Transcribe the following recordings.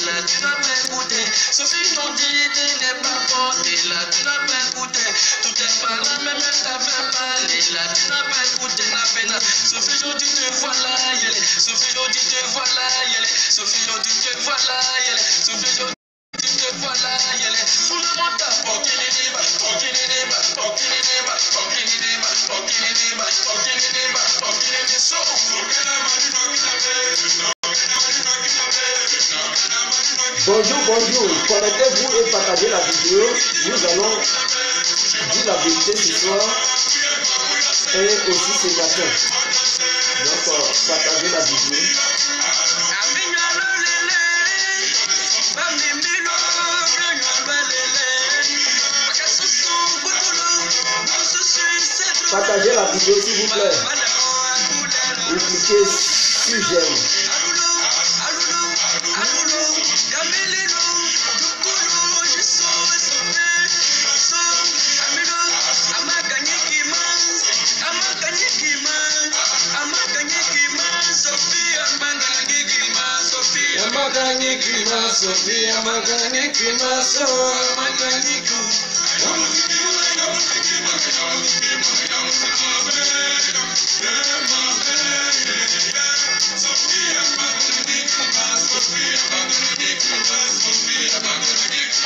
là, tu n'as pas écouté. Sophie t'ont dit, tu n'es pas fort, et là, tu n'as pas écouté. Tout est pas là, même t'avais mal, et là, tu n'as pas écouté la peine. Sophie t'ont dit, te voilà, yelle. Sophie t'ont dit, te voilà, yelle. Sophie t'ont dit, te voilà, yelle. Sophie t'ont dit, te voilà, yelle. Tout le monde t'a porté les débats, porté les débats, porté les débats, porté les débats, porté les débats, porté les débats, porté les débats. Bonjour, bonjour, connectez-vous et partagez la vidéo. Nous allons dire la vérité ce soir et aussi ce matin. Donc, partagez la vidéo. Partagez la vidéo s'il vous plaît. Vous cliquez sur j'aime.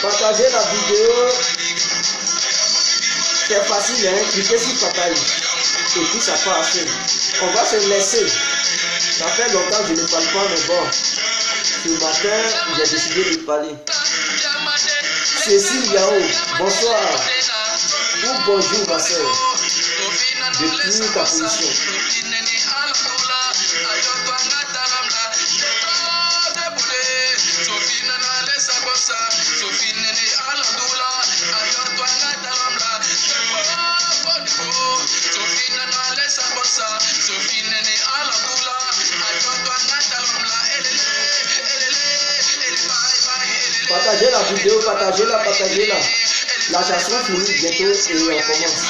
Partagez la vidéo, c'est facile, hein? Cliquez sur partage et puis ça passe. On va se laisser. Ça fait longtemps que je ne parle pas, mais bon, ce matin j'ai décidé de parler. Cécile Yao, bonsoir ou bonjour ma soeur, depuis ta position. Partagez la vidéo, partagez-la, partagez-la. La chanson finit bientôt et on commence.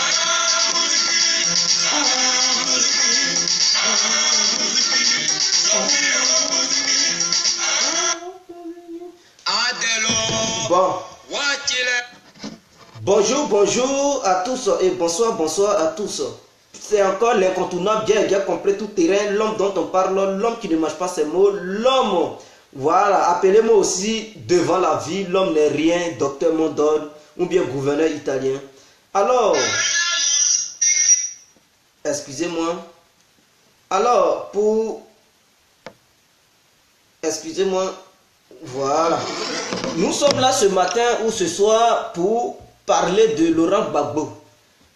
Bon. Bonjour, bonjour à tous et bonsoir, bonsoir à tous. C'est encore l'incontournable, bien complet, tout terrain, l'homme dont on parle, l'homme qui ne mâche pas ses mots, l'homme. Voilà, appelez-moi aussi devant la vie, l'homme n'est rien, docteur Mondone, ou bien gouverneur italien. Alors, excusez-moi. Alors, excusez-moi, voilà. Nous sommes là ce matin ou ce soir pour parler de Laurent Gbagbo.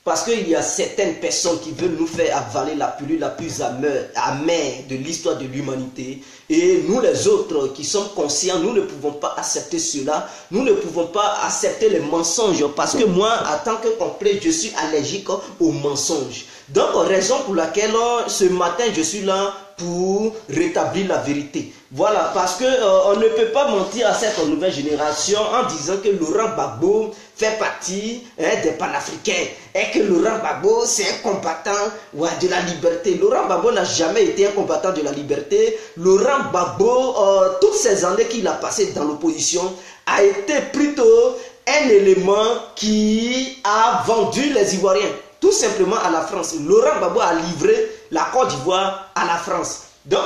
Parce qu'il y a certaines personnes qui veulent nous faire avaler la pilule la plus amère de l'histoire de l'humanité. Et nous les autres qui sommes conscients, nous ne pouvons pas accepter cela. Nous ne pouvons pas accepter les mensonges. Parce que moi, en tant que complet, je suis allergique aux mensonges. Donc, raison pour laquelle ce matin, je suis là pour rétablir la vérité. Voilà, parce que on ne peut pas mentir à cette nouvelle génération en disant que Laurent Gbagbo fait partie des panafricains et que Laurent Gbagbo c'est un combattant de la liberté. Laurent Gbagbo n'a jamais été un combattant de la liberté. Laurent Gbagbo, toutes ces années qu'il a passées dans l'opposition, a été plutôt un élément qui a vendu les Ivoiriens, tout simplement à la France. Laurent Gbagbo a livré la Côte d'Ivoire à la France. Donc,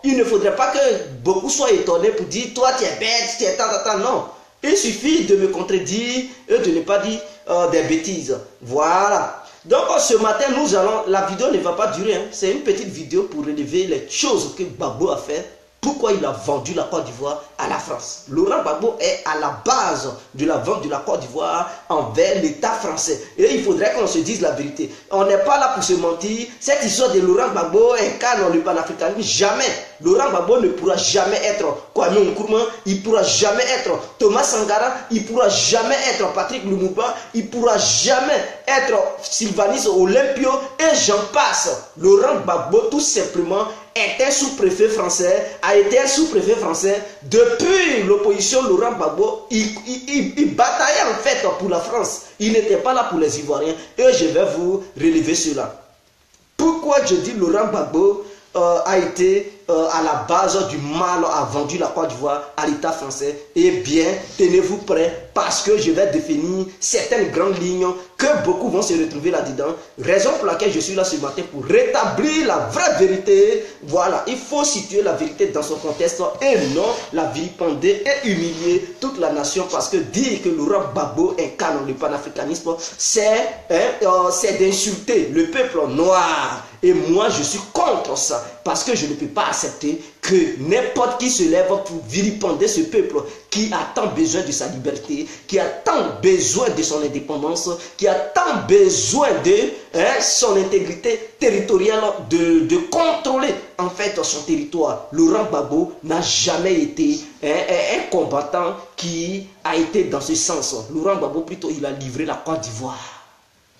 il ne faudrait pas que beaucoup soient étonnés pour dire « Toi, tu es bête, tu es tant. » Non. Il suffit de me contredire et de ne pas dire des bêtises. Voilà. Donc, ce matin, la vidéo ne va pas durer. Hein. C'est une petite vidéo pour relever les choses que Gbagbo a fait. Pourquoi il a vendu la Côte d'Ivoire à la France? Laurent Gbagbo est à la base de la vente de la Côte d'Ivoire envers l'État français. Et il faudrait qu'on se dise la vérité. On n'est pas là pour se mentir. Cette histoire de Laurent Gbagbo incarne le panafricanisme. Jamais. Laurent Gbagbo ne pourra jamais être Kwame Nkrumah. Il ne pourra jamais être Thomas Sankara. Il ne pourra jamais être Patrick Lumumba. Il ne pourra jamais être Sylvanus Olympio. Et j'en passe. Laurent Gbagbo, tout simplement, était sous-préfet français, a été un sous-préfet français depuis l'opposition. Laurent Gbagbo, il bataillait en fait pour la France. Il n'était pas là pour les Ivoiriens. Et je vais vous relever cela. Pourquoi je dis Laurent Gbagbo a été à la base du mal, a vendu la Côte d'Ivoire à l'État français, eh bien, tenez-vous prêts parce que je vais définir certaines grandes lignes que beaucoup vont se retrouver là-dedans. Raison pour laquelle je suis là ce matin pour rétablir la vraie vérité. Voilà, il faut situer la vérité dans son contexte et non la vilipender et humilier toute la nation parce que dire que Laurent Gbagbo incarne le panafricanisme, c'est d'insulter le peuple noir. Et moi, je suis contre ça parce que je ne peux pas accepter que n'importe qui se lève pour vilipender ce peuple qui a tant besoin de sa liberté, qui a tant besoin de son indépendance, qui a tant besoin de son intégrité territoriale, de contrôler en fait son territoire. Laurent Gbagbo n'a jamais été un combattant qui a été dans ce sens. Laurent Gbagbo, plutôt, il a livré la Côte d'Ivoire.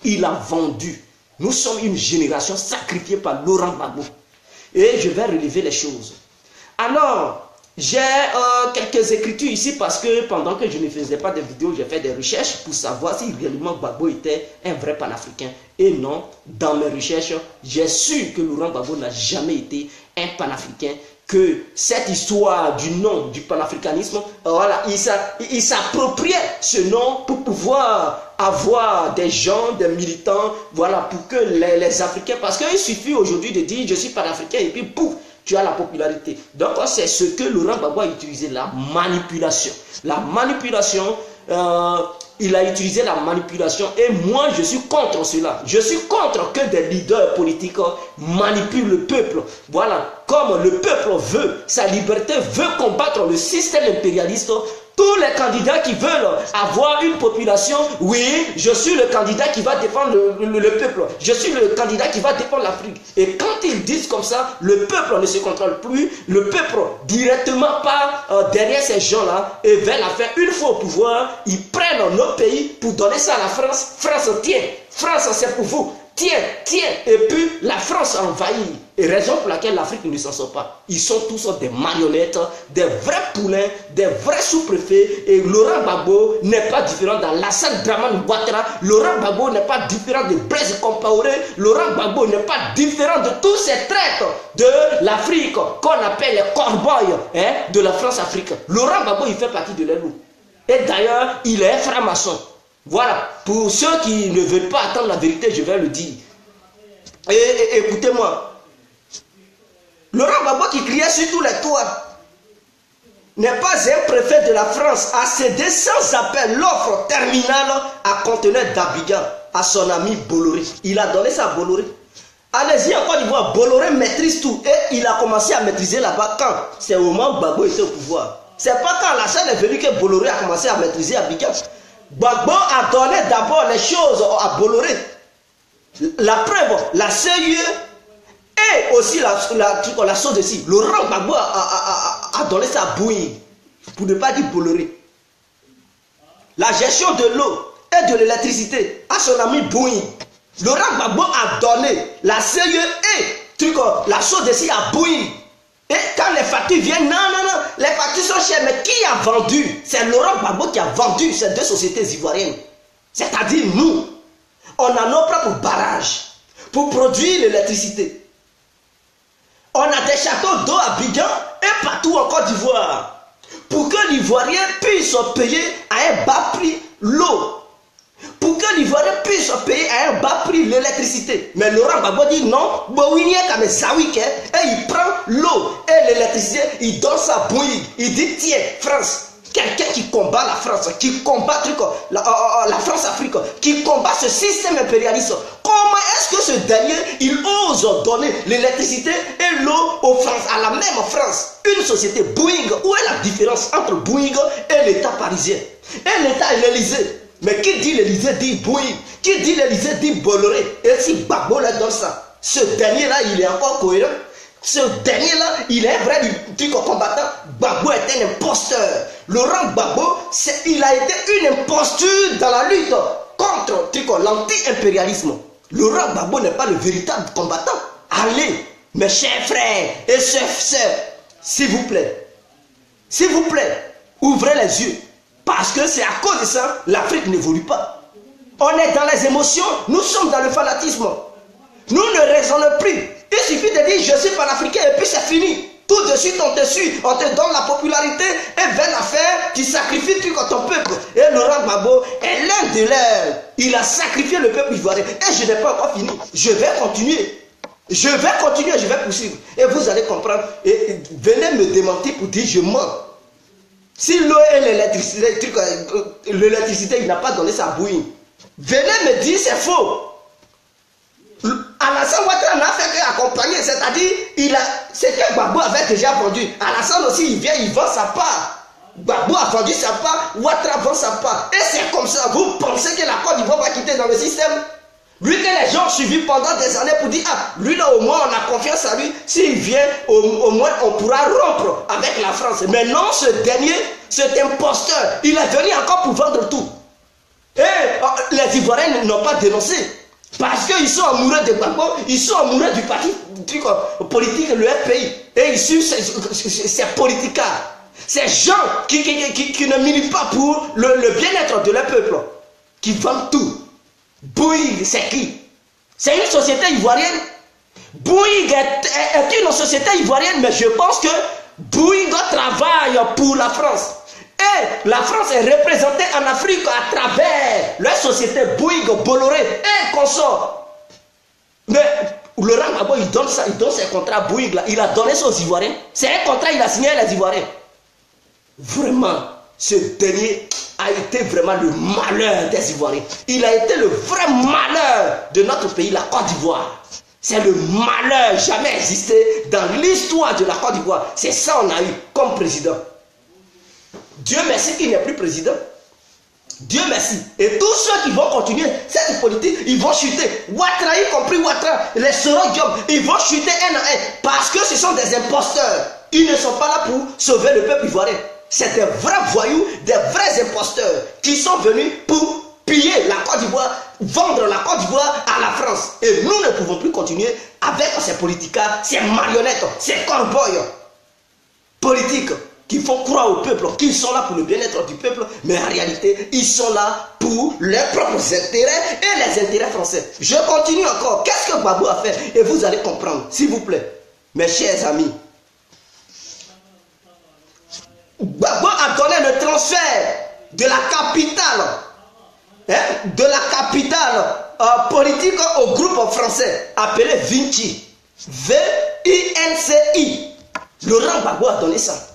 Il a vendu. Nous sommes une génération sacrifiée par Laurent Gbagbo. Et je vais relever les choses. Alors, j'ai quelques écritures ici parce que pendant que je ne faisais pas de vidéos, j'ai fait des recherches pour savoir si réellement Gbagbo était un vrai panafricain. Et non, dans mes recherches, j'ai su que Laurent Gbagbo n'a jamais été un panafricain. Que cette histoire du nom du panafricanisme, voilà, il s'appropriait ce nom pour pouvoir avoir des gens, des militants, voilà, pour que les Africains, parce qu'il suffit aujourd'hui de dire je suis panafricain et puis pouf, tu as la popularité. Donc c'est ce que Laurent Gbagbo a utilisé, la manipulation. La manipulation, il a utilisé la manipulation et moi je suis contre cela. Je suis contre que des leaders politiques manipulent le peuple. Voilà, comme le peuple veut sa liberté, veut combattre le système impérialiste. Tous les candidats qui veulent avoir une population, oui, je suis le candidat qui va défendre le peuple. Je suis le candidat qui va défendre l'Afrique. Et quand ils disent comme ça, le peuple ne se contrôle plus. Le peuple, directement pas derrière ces gens-là, et vers la fin, une fois au pouvoir, ils prennent nos pays pour donner ça à la France. France, tiens, France, c'est pour vous. Tiens, tiens, et puis la France envahit. Et raison pour laquelle l'Afrique ne s'en sort pas. Ils sont tous des marionnettes, des vrais poulains, des vrais sous-préfets. Et Laurent Gbagbo n'est pas différent d'Alassane Dramane Ouattara. Laurent Gbagbo n'est pas différent de Blaise Compaoré. Laurent Gbagbo n'est pas différent de tous ces traîtres de l'Afrique qu'on appelle les corbeaux de la France-Afrique. Laurent Gbagbo, il fait partie de l'ELO. Et d'ailleurs, il est franc-maçon. Voilà, pour ceux qui ne veulent pas attendre la vérité, je vais le dire. Et écoutez-moi, Laurent Gbagbo qui criait sur tous les toits n'est pas un préfet de la France à céder sans appel l'offre terminale à conteneur d'Abidjan à son ami Bolloré. Il a donné ça à Bolloré. Allez-y en Côte d'Ivoire, Bolloré maîtrise tout et il a commencé à maîtriser là-bas quand c'est au moment où Gbagbo était au pouvoir. C'est pas quand la chaîne est venue que Bolloré a commencé à maîtriser Abidjan. Gbagbo a donné d'abord les choses à Bolloré. La preuve, la CIE et aussi la chose ici. Laurent Gbagbo a donné ça à Bouygues, pour ne pas dire Bolloré. La gestion de l'eau et de l'électricité à son ami Bouygues. Laurent Gbagbo a donné la CIE et la chose ici à Bouygues. Et quand les factures viennent, non, les factures sont chères, mais qui a vendu? C'est Laurent Gbagbo qui a vendu ces deux sociétés ivoiriennes. C'est-à-dire nous, on a nos propres barrages pour produire l'électricité. On a des châteaux d'eau à Abidjan et partout en Côte d'Ivoire pour que l'Ivoirien puisse payer à un bas prix l'eau. Pour que l'Ivoirien puisse payer à un bas prix l'électricité. Mais Laurent Gbagbo dit non, et il prend l'eau et l'électricité, il donne ça à Bouygues. Il dit tiens, France, quelqu'un qui combat la France, qui combat la France-Afrique, qui combat ce système impérialiste, comment est-ce que ce dernier, il ose donner l'électricité et l'eau aux France, à la même France? Une société Bouygues, où est la différence entre Bouygues et l'État parisien? Et l'État et l'Élysée. Mais qui dit l'Élysée dit Bouygues, qui dit l'Élysée dit Bolloré. Et si Gbagbo leur donne ça, ce dernier-là, il est encore cohérent. Ce dernier-là, il est vrai du combattant. Gbagbo est un imposteur. Laurent Gbagbo, il a été une imposture dans la lutte contre l'anti-impérialisme. Laurent Gbagbo n'est pas le véritable combattant. Allez, mes chers frères et sœurs, s'il vous plaît, ouvrez les yeux. Parce que c'est à cause de ça, l'Afrique n'évolue pas. On est dans les émotions, nous sommes dans le fanatisme. Nous ne raisonnons plus. Il suffit de dire je suis panafricain et puis c'est fini. Tout de suite on te suit, on te donne la popularité et vers l'affaire, tu sacrifies ton peuple. Et Laurent Gbagbo est l'un de leurs. Il a sacrifié le peuple ivoirien. Et je n'ai pas encore fini. Je vais continuer. Je vais poursuivre. Et vous allez comprendre. Et venez me démentir pour dire je mens. Si l'eau et l'électricité, il n'a pas donné ça à Bouygues. Venez me dire c'est faux. Alassane Ouattara n'a fait qu'accompagner, c'est-à-dire, c'est que Gbagbo avait déjà vendu. Alassane aussi, il vient, il vend sa part. Gbagbo a vendu sa part, Ouattara vend sa part. Et c'est comme ça, vous pensez que la Côte d'Ivoire va quitter dans le système? Lui que les gens ont suivi pendant des années pour dire, ah, lui là au moins on a confiance à lui, s'il vient, au moins on pourra rompre avec la France. Mais non, ce dernier, cet imposteur, il est venu encore pour vendre tout. Et les Ivoiriens n'ont pas dénoncé. Parce qu'ils sont amoureux de Gbagbo, ils sont amoureux du parti politique, le FPI. Et ils suivent ces politicards. Ces gens qui ne militent pas pour le bien-être de leur peuple. Qui vendent tout. Bouygues, c'est qui? C'est une société ivoirienne. Bouygues est une société ivoirienne, mais je pense que Bouygues travaille pour la France. Et la France est représentée en Afrique à travers leur société Bouygues, Bolloré et consorts. Mais Laurent Gbagbo, il donne ça, il donne ses contrats à Bouygues là. Il a donné ça aux Ivoiriens. C'est un contrat, il a signé à les Ivoiriens. Vraiment, ce dernier a été vraiment le malheur des Ivoiriens. Il a été le vrai malheur de notre pays, la Côte d'Ivoire. C'est le malheur jamais existé dans l'histoire de la Côte d'Ivoire. C'est ça qu'on a eu comme président. Dieu merci qu'il n'est plus président. Dieu merci. Et tous ceux qui vont continuer cette politique, ils vont chuter. Ouattara, y compris Ouattara, les Sorodium, ils vont chuter un à un. Parce que ce sont des imposteurs. Ils ne sont pas là pour sauver le peuple ivoirien. C'est des vrais voyous, des vrais imposteurs qui sont venus pour piller la Côte d'Ivoire, vendre la Côte d'Ivoire à la France. Et nous ne pouvons plus continuer avec ces politicards, ces marionnettes, ces cow-boys politiques qui font croire au peuple qu'ils sont là pour le bien-être du peuple, mais en réalité, ils sont là pour leurs propres intérêts et les intérêts français. Je continue encore. Qu'est-ce que Gbagbo a fait? Et vous allez comprendre, s'il vous plaît, mes chers amis. Gbagbo a donné le transfert de la capitale, politique au groupe français appelé Vinci. V-I-N-C-I. Laurent Gbagbo a donné ça.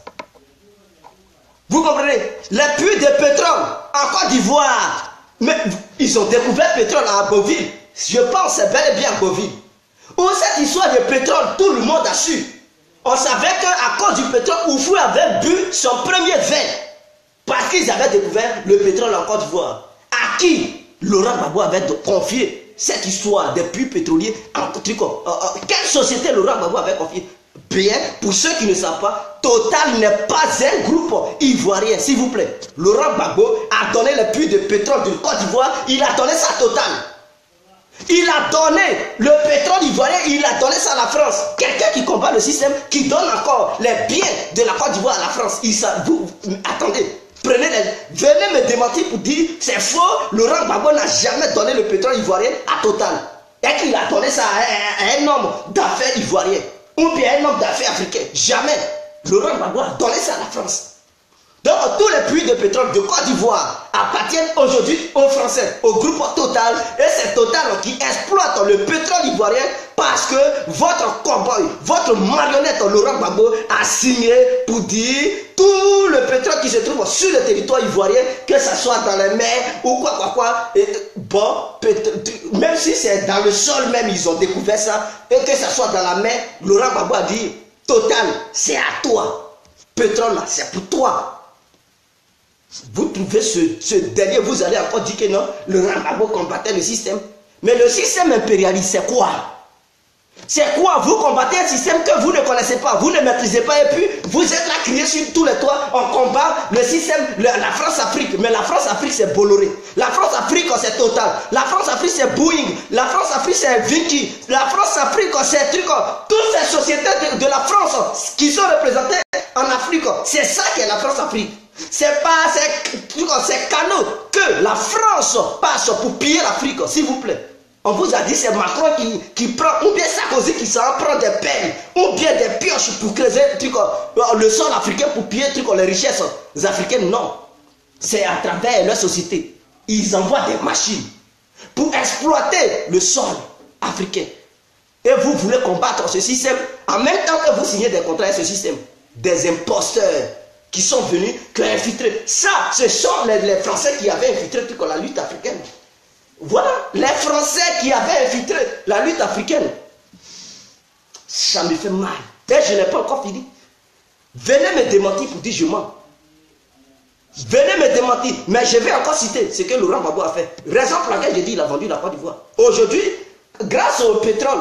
Vous comprenez? Les puits de pétrole en Côte d'Ivoire. Mais ils ont découvert le pétrole à Beauville. Je pense c'est bel et bien à Beauville. Où cette histoire de pétrole, tout le monde a su. On savait qu'à cause du pétrole, Oufou avait bu son premier verre. Parce qu'ils avaient découvert le pétrole en Côte d'Ivoire. À qui Laurent Gbagbo avait confié cette histoire des puits pétroliers en Tricot? Quelle société Laurent Gbagbo avait confié? Bien, pour ceux qui ne savent pas, Total n'est pas un groupe ivoirien, s'il vous plaît. Laurent Gbagbo a donné le puits de pétrole de Côte d'Ivoire, il a donné ça à Total. Il a donné le pétrole ivoirien, il a donné ça à la France. Quelqu'un qui combat le système, qui donne encore les biens de la Côte d'Ivoire à la France. Attendez, venez me démentir pour dire c'est faux, Laurent Gbagbo n'a jamais donné le pétrole ivoirien à Total. Et qu'il a donné ça à un homme d'affaires ivoirien. Ou bien un homme d'affaires africain. Jamais. Laurent Gbagbo a donné ça à la France. Donc tous les puits de pétrole de Côte d'Ivoire appartiennent aujourd'hui aux Français, au groupe Total. Et c'est Total qui exploite le pétrole ivoirien parce que votre cowboy, votre marionnette Laurent Gbagbo a signé pour dire tout le pétrole qui se trouve sur le territoire ivoirien, que ce soit dans les mers ou quoi. Et bon, même si c'est dans le sol même, ils ont découvert ça, et que ce soit dans la mer, Laurent Gbagbo a dit Total, c'est à toi. Pétrole là, c'est pour toi. Vous trouvez ce dernier, vous allez encore dire que non, Laurent Gbagbo combattait le système. Mais le système impérialiste, c'est quoi? C'est quoi? Vous combattez un système que vous ne connaissez pas, vous ne maîtrisez pas, et puis vous êtes là crié sur tous les toits, on combat le système, la France-Afrique. Mais la France-Afrique, c'est Bolloré. La France-Afrique, c'est Total. La France-Afrique, c'est Bouygues. La France-Afrique, c'est Vinci. La France-Afrique, c'est Truc. Toutes ces sociétés de la France qui sont représentées en Afrique, c'est ça qu'est la France-Afrique. C'est pas ces canaux que la France passe pour piller l'Afrique, s'il vous plaît. On vous a dit c'est Macron qui prend, ou bien Sarkozy qui s'en prend des pelles, ou bien des pioches pour creuser le sol africain pour piller les richesses africaines. Non. C'est à travers leur société. Ils envoient des machines pour exploiter le sol africain. Et vous voulez combattre ce système en même temps que vous signez des contrats avec ce système. Des imposteurs qui sont venus, qui ont infiltré. Ça, ce sont les Français qui avaient infiltré la lutte africaine. Voilà, les Français qui avaient infiltré la lutte africaine. Ça me fait mal. Et je n'ai pas encore fini. Venez me démentir pour dire je mens. Venez me démentir. Mais je vais encore citer ce que Laurent Gbagbo a fait. Raison pour laquelle j'ai dit qu'il a vendu la Côte d'Ivoire. Aujourd'hui, grâce au pétrole,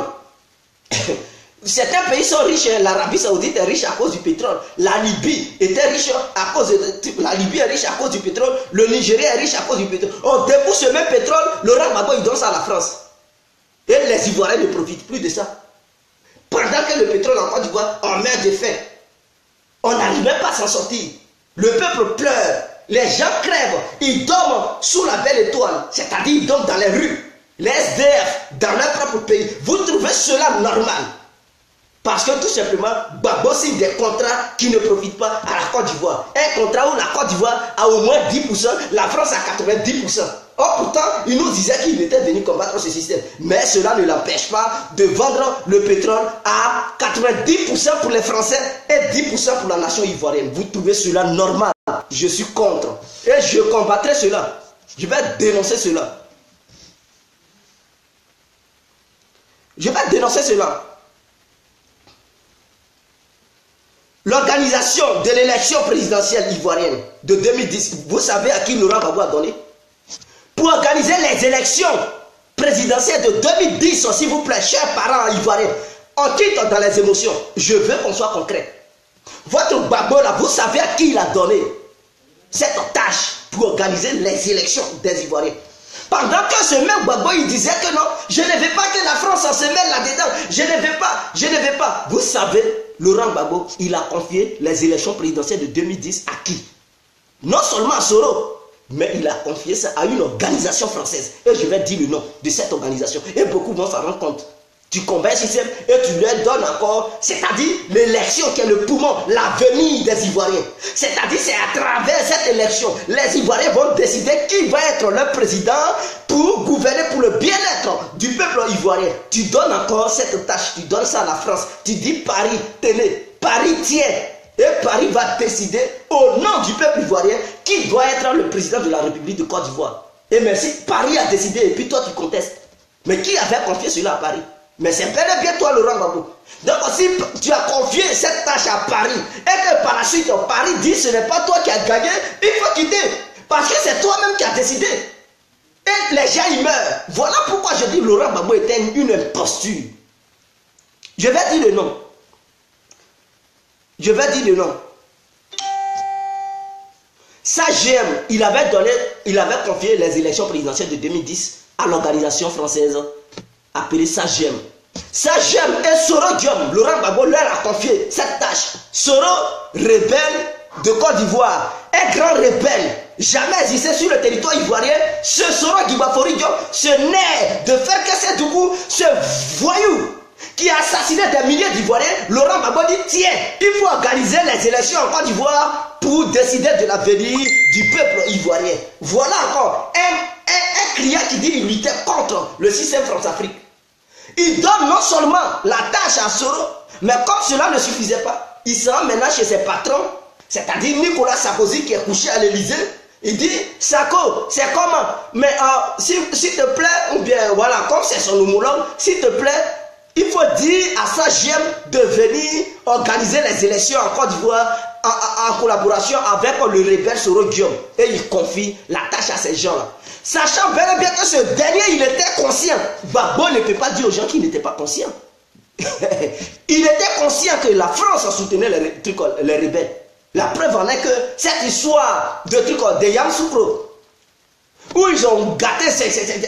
certains pays sont riches. L'Arabie Saoudite est riche à cause du pétrole. La Libye était riche à cause la Libye est riche à cause du pétrole. Le Nigeria est riche à cause du pétrole. On débouche ce même pétrole. Laurent Gbagbo il donne ça à la France. Et les Ivoiriens ne profitent plus de ça. Pendant que le pétrole en Côte d'Ivoire en mer de faim, on n'arrive même pas à s'en sortir. Le peuple pleure. Les gens crèvent. Ils dorment sous la belle étoile. C'est-à-dire ils dorment dans les rues. Les SDF dans leur propre pays. Vous trouvez cela normal? Parce que tout simplement, Gbagbo signe des contrats qui ne profitent pas à la Côte d'Ivoire. Un contrat où la Côte d'Ivoire a au moins 10%, la France a 90%. Or pourtant, il nous disait qu'il était venu combattre ce système. Mais cela ne l'empêche pas de vendre le pétrole à 90% pour les Français et 10% pour la nation ivoirienne. Vous trouvez cela normal? Je suis contre. Et je combattrai cela. Je vais dénoncer cela. Je vais dénoncer cela. L'organisation de l'élection présidentielle ivoirienne de 2010, vous savez à qui Laurent Gbagbo a donné? Pour organiser les élections présidentielles de 2010, s'il vous plaît, chers parents ivoiriens, on quitte dans les émotions. Je veux qu'on soit concret. Votre Gbagbo là, vous savez à qui il a donné cette tâche pour organiser les élections des Ivoiriens. Pendant que ce même Gbagbo, il disait que non, je ne veux pas que la France se mêle là-dedans. Je ne veux pas. Vous savez, Laurent Gbagbo, il a confié les élections présidentielles de 2010 à qui? Non seulement à Soro, mais il a confié ça à une organisation française. Et je vais dire le nom de cette organisation. Et beaucoup vont s'en rendre compte. Tu combats un système et tu leur donnes encore, c'est-à-dire l'élection qui est le poumon, l'avenir des Ivoiriens. C'est-à-dire c'est à travers cette élection, les Ivoiriens vont décider qui va être leur président pour gouverner pour le bien-être du peuple ivoirien. Tu donnes encore cette tâche, tu donnes ça à la France. Tu dis Paris, tenez, Paris tient. Et Paris va décider au nom du peuple ivoirien qui doit être le président de la République de Côte d'Ivoire. Et merci, Paris a décidé et puis toi tu contestes. Mais qui avait confié cela à Paris? Mais c'est bel et bien toi, Laurent Gbagbo. Donc si tu as confié cette tâche à Paris et que par la suite Paris dit ce n'est pas toi qui as gagné, il faut quitter. Parce que c'est toi-même qui as décidé. Et les gens ils meurent. Voilà pourquoi je dis Laurent Gbagbo était une imposture. Je vais dire le nom. Je vais dire le nom. SAGEM, il avait confié les élections présidentielles de 2010 à l'organisation française appelée SAGEM. SAGEM et Soro Diom, Laurent Gbagbo leur a confié cette tâche. Soro, rebelle de Côte d'Ivoire, un grand rebelle, jamais existé sur le territoire ivoirien. Ce Soro Gbagbo Diom, ce nez de faire que c'est du coup, ce voyou qui a assassiné des milliers d'Ivoiriens, Laurent Gbagbo dit tiens, il faut organiser les élections en Côte d'Ivoire pour décider de l'avenir du peuple ivoirien. Voilà encore un client qui dit qu'il luttait contre le système France-Afrique. Il donne non seulement la tâche à Soro, mais comme cela ne suffisait pas, il se rend maintenant chez ses patrons, c'est-à-dire Nicolas Sarkozy qui est couché à l'Élysée. Il dit, Sarko, c'est comment? Mais s'il te plaît, ou bien voilà, comme c'est son homologue, s'il te plaît, il faut dire à SAGEM de venir organiser les élections en Côte d'Ivoire en collaboration avec le rebelle Soro Diom. Et il confie la tâche à ces gens-là. Sachant bel et bien que ce dernier, il était conscient. Gbagbo ne peut pas dire aux gens qu'il n'était pas conscient. Il était conscient que la France soutenait les rebelles. La preuve en est que cette histoire de Yamoussoukro, où ils ont gâté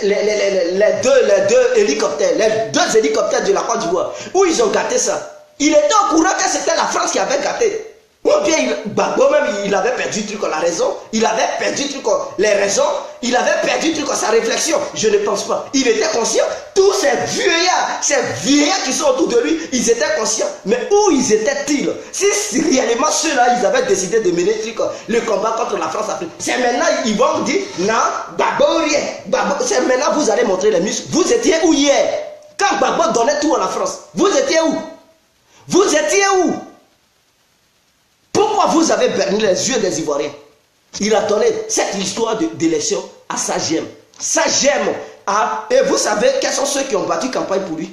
les deux hélicoptères de la Côte d'Ivoire, où ils ont gâté ça. Il était au courant que c'était la France qui avait gâté. Ou bien Gbagbo même, il avait perdu truc la raison, il avait perdu truc les raisons, il avait perdu truc sa réflexion. Je ne pense pas. Il était conscient. Tous ces vieillards qui sont autour de lui, ils étaient conscients. Mais où ils étaient-ils? Si réellement ceux-là, ils avaient décidé de mener le combat contre la France-Afrique, c'est maintenant, ils vont dire, non, Gbagbo rien. C'est maintenant, vous allez montrer les muscles. Vous étiez où hier? Quand Gbagbo donnait tout à la France, vous étiez où? Vous étiez où? Pourquoi vous avez berné les yeux des Ivoiriens? Il a donné cette histoire d'élection à Sagem. Sagem, et vous savez quels sont ceux qui ont battu campagne pour lui?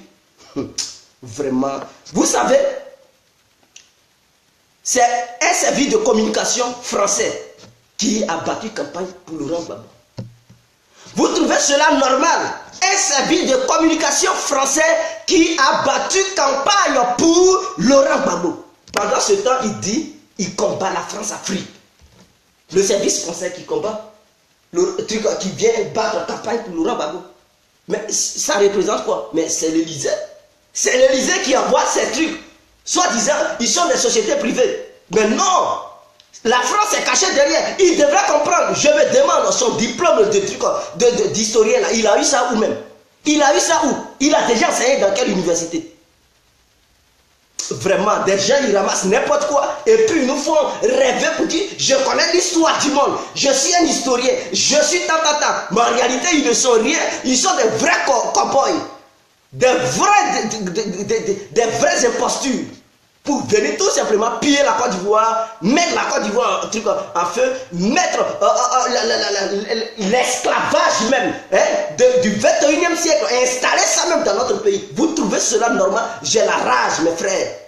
Vraiment. Vous savez, c'est un service de communication français qui a battu campagne pour Laurent Gbagbo. Vous trouvez cela normal? Un service de communication français qui a battu campagne pour Laurent Gbagbo. Pendant ce temps, il dit, il combat la France-Afrique. Le service français qui combat, le truc qui vient battre campagne pour Laurent Gbagbo. Mais ça représente quoi? Mais c'est l'Élysée. C'est l'Élysée qui envoie ces trucs. Soi-disant, ils sont des sociétés privées. Mais non! La France est cachée derrière. Il devrait comprendre. Je me demande son diplôme d'historien là. Il a eu ça où même? Il a eu ça où? Il a déjà enseigné dans quelle université? Vraiment, des gens ils ramassent n'importe quoi et puis ils nous font rêver pour dire je connais l'histoire du monde, je suis un historien, je suis tata. Mais en réalité, ils ne sont rien. Ils sont des vrais cow-boys, des vraies impostures pour venir tout simplement piller la Côte d'Ivoire, mettre la Côte d'Ivoire en feu, mettre l'esclavage même du 21e siècle, installer ça même dans notre pays. Vous trouvez cela normal? J'ai la rage, mes frères.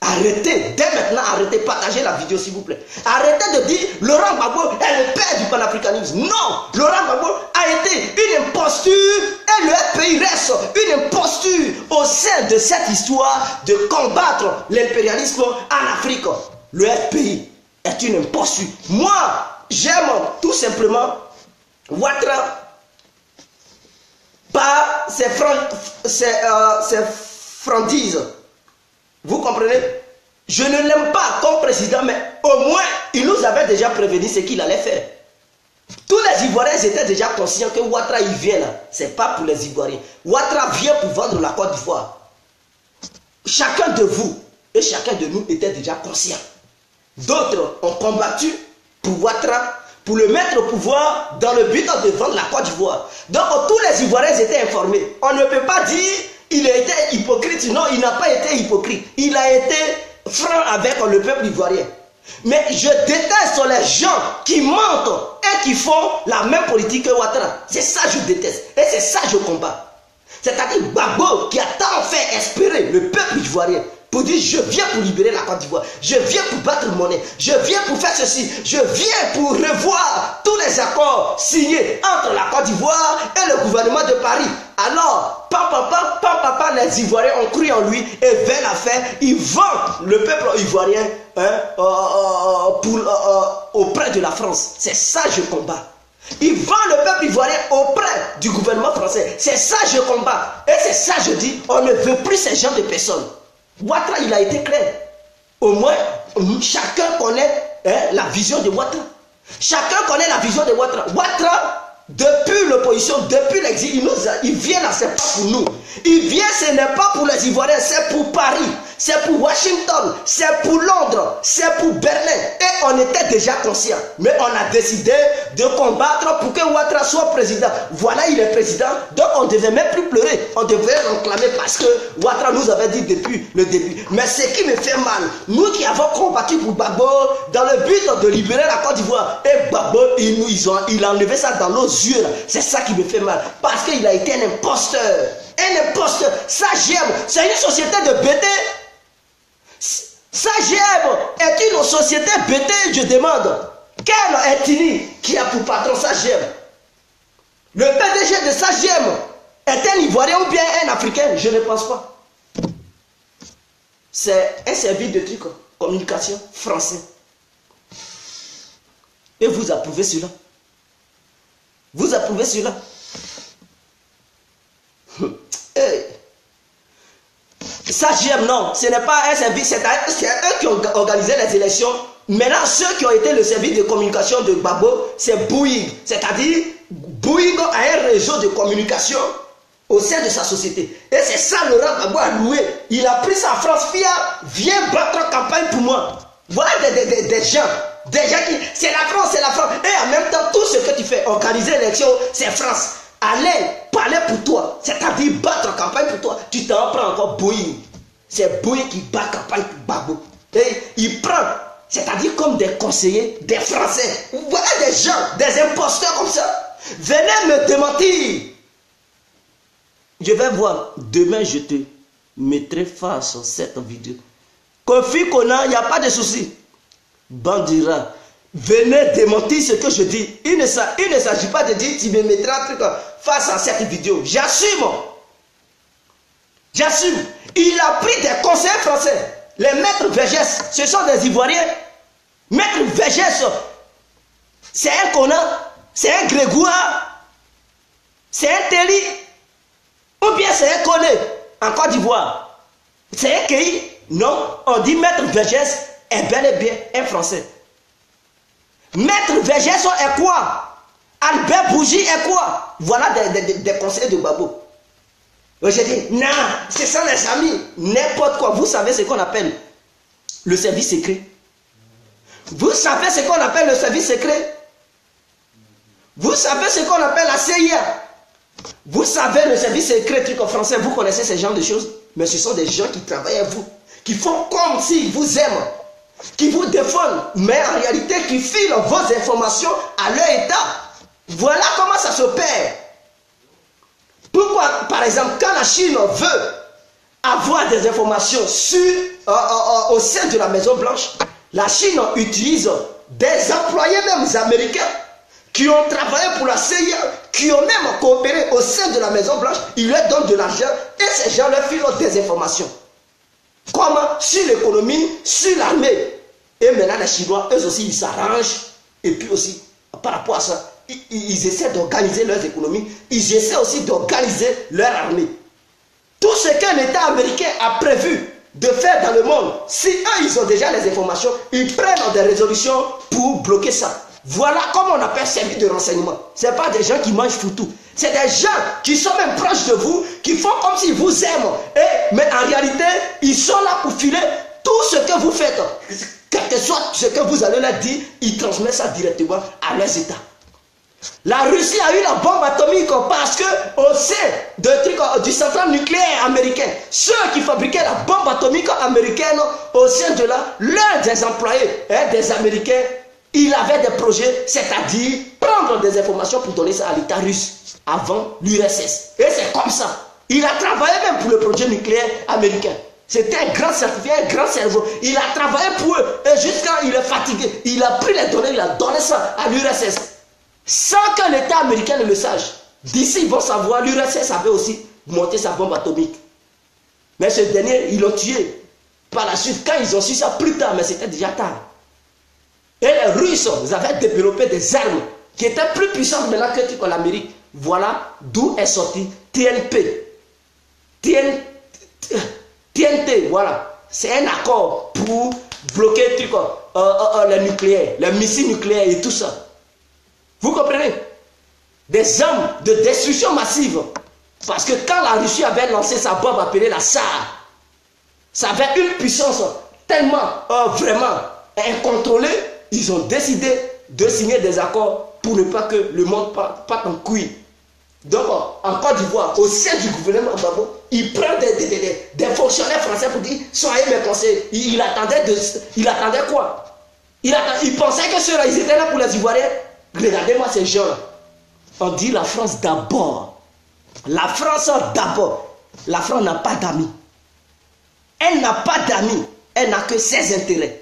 Arrêtez, dès maintenant, arrêtez, partagez la vidéo s'il vous plaît. Arrêtez de dire Laurent Gbagbo est le père du panafricanisme. Non, Laurent Gbagbo a été une imposture et le pays reste une imposture au sein de cette histoire de combattre l'impérialisme en Afrique. Le FPI est une imposture. Moi, j'aime tout simplement Ouattara par ses frandises. Vous comprenez? Je ne l'aime pas comme président, mais au moins, il nous avait déjà prévenu ce qu'il allait faire. Tous les Ivoiriens étaient déjà conscients que Ouattara, il vient là. Ce n'est pas pour les Ivoiriens. Ouattara vient pour vendre la Côte d'Ivoire. Chacun de vous et chacun de nous était déjà conscient. D'autres ont combattu pour Ouattara, pour le mettre au pouvoir dans le but de vendre la Côte d'Ivoire. Donc, tous les Ivoiriens étaient informés. On ne peut pas dire il a été hypocrite. Non, il n'a pas été hypocrite. Il a été franc avec le peuple ivoirien. Mais je déteste les gens qui mentent et qui font la même politique que Ouattara. C'est ça que je déteste. Et c'est ça que je combats. C'est-à-dire Gbagbo qui a tant fait espérer le peuple ivoirien pour dire je viens pour libérer la Côte d'Ivoire, je viens pour battre monnaie, je viens pour faire ceci, je viens pour revoir tous les accords signés entre la Côte d'Ivoire et le gouvernement de Paris. Alors, papa, les Ivoiriens ont cru en lui et vers la fin, ils vendent le peuple ivoirien auprès de la France. C'est ça que je combats. Ils vendent le peuple ivoirien auprès du gouvernement français. C'est ça que je combats. Et c'est ça que je dis, on ne veut plus ces gens de personnes. Ouattara, il a été clair. Au moins, chacun connaît la vision de Ouattara. Chacun connaît la vision de Ouattara. Ouattara, depuis l'opposition, depuis l'exil, il vient là, c'est pas pour nous. Il vient, ce n'est pas pour les Ivoiriens, c'est pour Paris, c'est pour Washington, c'est pour Londres, c'est pour Berlin. Et on était déjà conscient. Mais on a décidé de combattre pour que Ouattara soit président. Voilà, il est président. Donc on ne devait même plus pleurer. On devait réclamer parce que Ouattara nous avait dit depuis le début. Mais ce qui me fait mal, nous qui avons combattu pour Gbagbo dans le but de libérer la Côte d'Ivoire, et Gbagbo, il a enlevé ça dans nos yeux. C'est ça qui me fait mal. Parce qu'il a été un imposteur. Un imposteur. Sagem, c'est une société de bêtés. Sagem est une société bêtée, je demande. Quel est-il qui a pour patron Sagem? Le PDG de Sagem est un Ivoirien ou bien un Africain? Je ne pense pas. C'est un service de truc, communication français. Et vous approuvez cela? Vous approuvez cela? Ça, j'aime, non. Ce n'est pas un service, c'est eux qui ont organisé les élections. Maintenant, ceux qui ont été le service de communication de Gbagbo, c'est Bouygues. C'est-à-dire, Bouygues a un réseau de communication au sein de sa société. Et c'est ça, Laurent Gbagbo a loué. Il a pris sa France, viens battre en campagne pour moi. Voilà des gens. Des gens qui, c'est la France, c'est la France. Et en même temps, tout ce que tu fais, organiser l'élection, c'est France. Aller parler pour toi, c'est-à-dire battre en campagne pour toi, tu t'en prends encore Bouygues. C'est Bouygues qui bat campagne pour Gbagbo. Et il prend, c'est-à-dire comme des conseillers, des Français. Voilà des gens, des imposteurs comme ça. Venez me démentir. Je vais voir, demain je te mettrai face à cette vidéo. Kofi Konan, il n'y a pas de souci. Bandira, venez démentir ce que je dis. Il ne s'agit pas de dire tu me mettras un truc face à cette vidéo. J'assume. J'assume. Il a pris des conseillers français. Les maîtres Vergès, ce sont des Ivoiriens. Maître Vergès, c'est un Konan, c'est un Grégoire, c'est un Téli, ou bien c'est un Koné en Côte d'Ivoire. C'est un Kei. Non, on dit Maître Vergès est bel et bien un Français. Maître Vergès est quoi? Albert Bougie est quoi? Voilà des conseillers de Gbagbo. J'ai dit, non, c'est ça les amis, n'importe quoi. Vous savez ce qu'on appelle le service secret? Vous savez ce qu'on appelle le service secret? Vous savez ce qu'on appelle la CIA? Vous savez le service secret truc en français, vous connaissez ce genre de choses? Mais ce sont des gens qui travaillent à vous, qui font comme s'ils vous aiment, qui vous défendent, mais en réalité qui filent vos informations à leur état. Voilà comment ça s'opère. Pourquoi, par exemple, quand la Chine veut avoir des informations au sein de la Maison Blanche, la Chine utilise des employés même américains qui ont travaillé pour la CIA, qui ont même coopéré au sein de la Maison Blanche, ils leur donnent de l'argent et ces gens leur filent des informations. Comment? Sur l'économie, sur l'armée. Et maintenant les Chinois, eux aussi, ils s'arrangent. Et puis aussi, par rapport à ça, ils essaient d'organiser leurs économies, ils essaient aussi d'organiser leur armée. Tout ce que l'État américain a prévu de faire dans le monde, si eux, ils ont déjà les informations, ils prennent des résolutions pour bloquer ça. Voilà comment on appelle service de renseignement. Ce n'est pas des gens qui mangent foutu. C'est des gens qui sont même proches de vous, qui font comme s'ils vous aiment. Mais en réalité, ils sont là pour filer tout ce que vous faites. Quel que soit ce que vous allez leur dire, ils transmettent ça directement à leurs États. La Russie a eu la bombe atomique parce que au sein du central nucléaire américain, ceux qui fabriquaient la bombe atomique américaine, au sein de là, l'un des employés des Américains, il avait des projets, c'est-à-dire prendre des informations pour donner ça à l'État russe avant l'URSS. Et c'est comme ça. Il a travaillé même pour le projet nucléaire américain. C'était un grand certifié, un grand cerveau. Il a travaillé pour eux. Et jusqu'à il est fatigué, il a pris les données, il a donné ça à l'URSS. Sans que l'État américain ne le sache. D'ici, ils vont savoir, l'URSS avait aussi monté sa bombe atomique. Mais ce dernier, ils l'ont tué. Par la suite, quand ils ont su ça plus tard, mais c'était déjà tard. Et les Russes, ils avaient développé des armes qui étaient plus puissantes maintenant que l'Amérique. Voilà d'où est sorti TNP. TNT, voilà. C'est un accord pour bloquer le nucléaire, les missiles nucléaires et tout ça. Vous comprenez? Des armes de destruction massive. Parce que quand la Russie avait lancé sa bombe appelée la SAR, ça avait une puissance tellement vraiment incontrôlée. Ils ont décidé de signer des accords pour ne pas que le monde parte en couille. Donc, en Côte d'Ivoire, au sein du gouvernement Gbagbo, il prend des fonctionnaires français pour dire soyez mes conseillers. Il attendait quoi? Il pensait que ceux-là, ils étaient là pour les Ivoiriens. Regardez-moi ces gens-là. On dit la France d'abord. La France d'abord. La France n'a pas d'amis. Elle n'a pas d'amis. Elle n'a que ses intérêts.